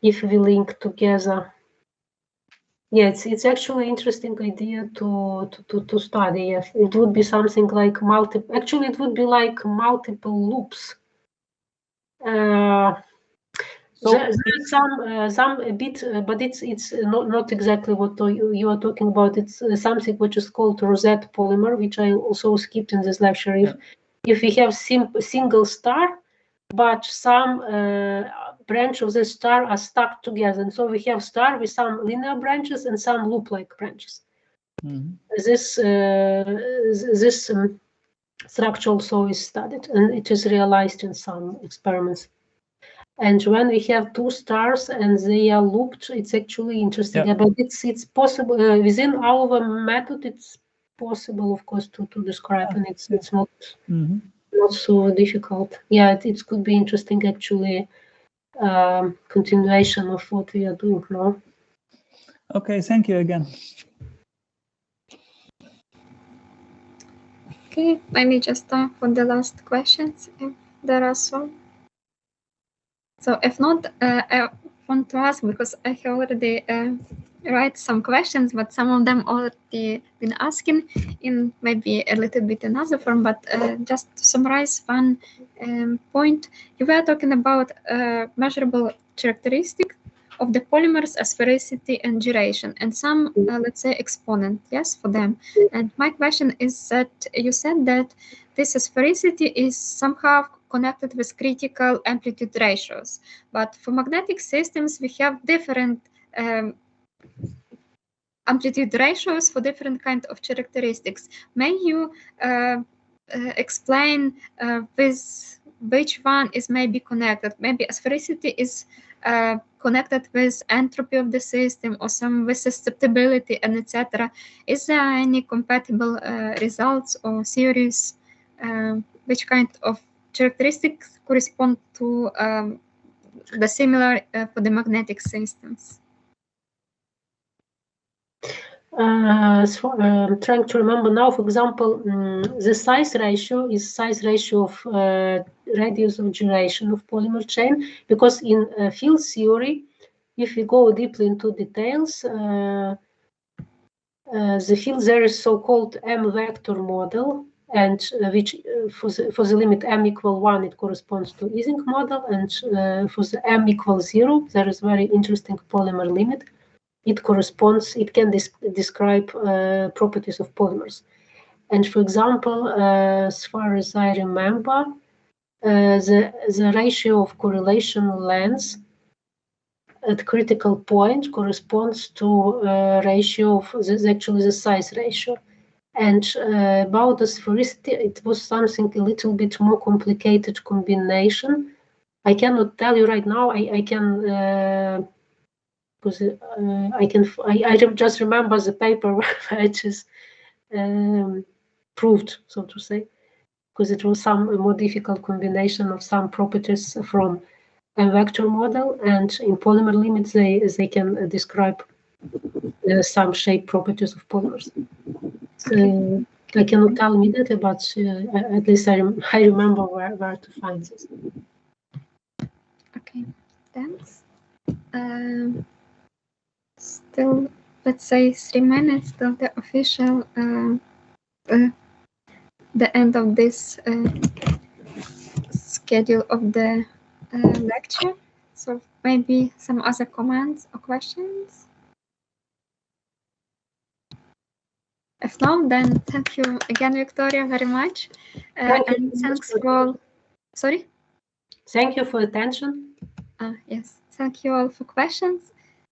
link together. Yeah, it's actually interesting idea to study. Yes, it would be something like multiple. Actually, it would be like multiple loops. So there's some a bit, but it's not exactly what you are talking about. It's something which is called rosette polymer, which I also skipped in this lecture. If we have single star, but some branch of the star are stuck together, and so we have star with some linear branches and some loop-like branches. This structure also is studied, and it is realized in some experiments. And when we have two stars and they are looped, it's actually interesting. But it's possible within our method. It's possible, of course, to describe, and it's not not so difficult. Yeah, it could be interesting actually. Continuation of what we are doing now. Okay, thank you again. Okay, maybe just time for the last questions if there are some. So if not, I want to ask, because I have already write some questions, but some of them already been asking in maybe a little bit another form, but just to summarize one point, you were talking about measurable characteristic of the polymers as sphericity and duration, and some, let's say, exponent, yes, for them. And my question is that you said that this sphericity is somehow connected with critical amplitude ratios, but for magnetic systems we have different amplitude ratios for different kind of characteristics. May you explain with which one is maybe connected? Maybe sphericity is connected with entropy of the system, or some with susceptibility, and etc. Is there any compatible results or theories? Which kind of characteristics correspond to the similar for the magnetic systems? I'm trying to remember now. For example, the size ratio is size ratio of radius of gyration of polymer chain, because in field theory, if we go deeply into details, the field there is so-called M vector model, and which for the limit m equal 1, it corresponds to Ising model, and for the m equal 0, there is very interesting polymer limit. It corresponds, it can describe properties of polymers. And for example, as far as I remember, the ratio of correlation lengths at critical point corresponds to ratio of actually the size ratio. And about the sphericity, it was something a little bit more complicated combination. I cannot tell you right now. I can. Because I just remember the paper which is proved, so to say, because it was some more difficult combination of some properties from a vector model, and in polymer limits they can describe some shape properties of polymers. So I cannot tell immediately, but at least I remember where to find this. Okay, thanks. Still, let's say 3 minutes till the official the end of this schedule of the lecture. So maybe some other comments or questions? If not, then thank you again, Viktoria, very much. And thanks for all. Sorry? Thank you for attention. Yes, thank you all for questions.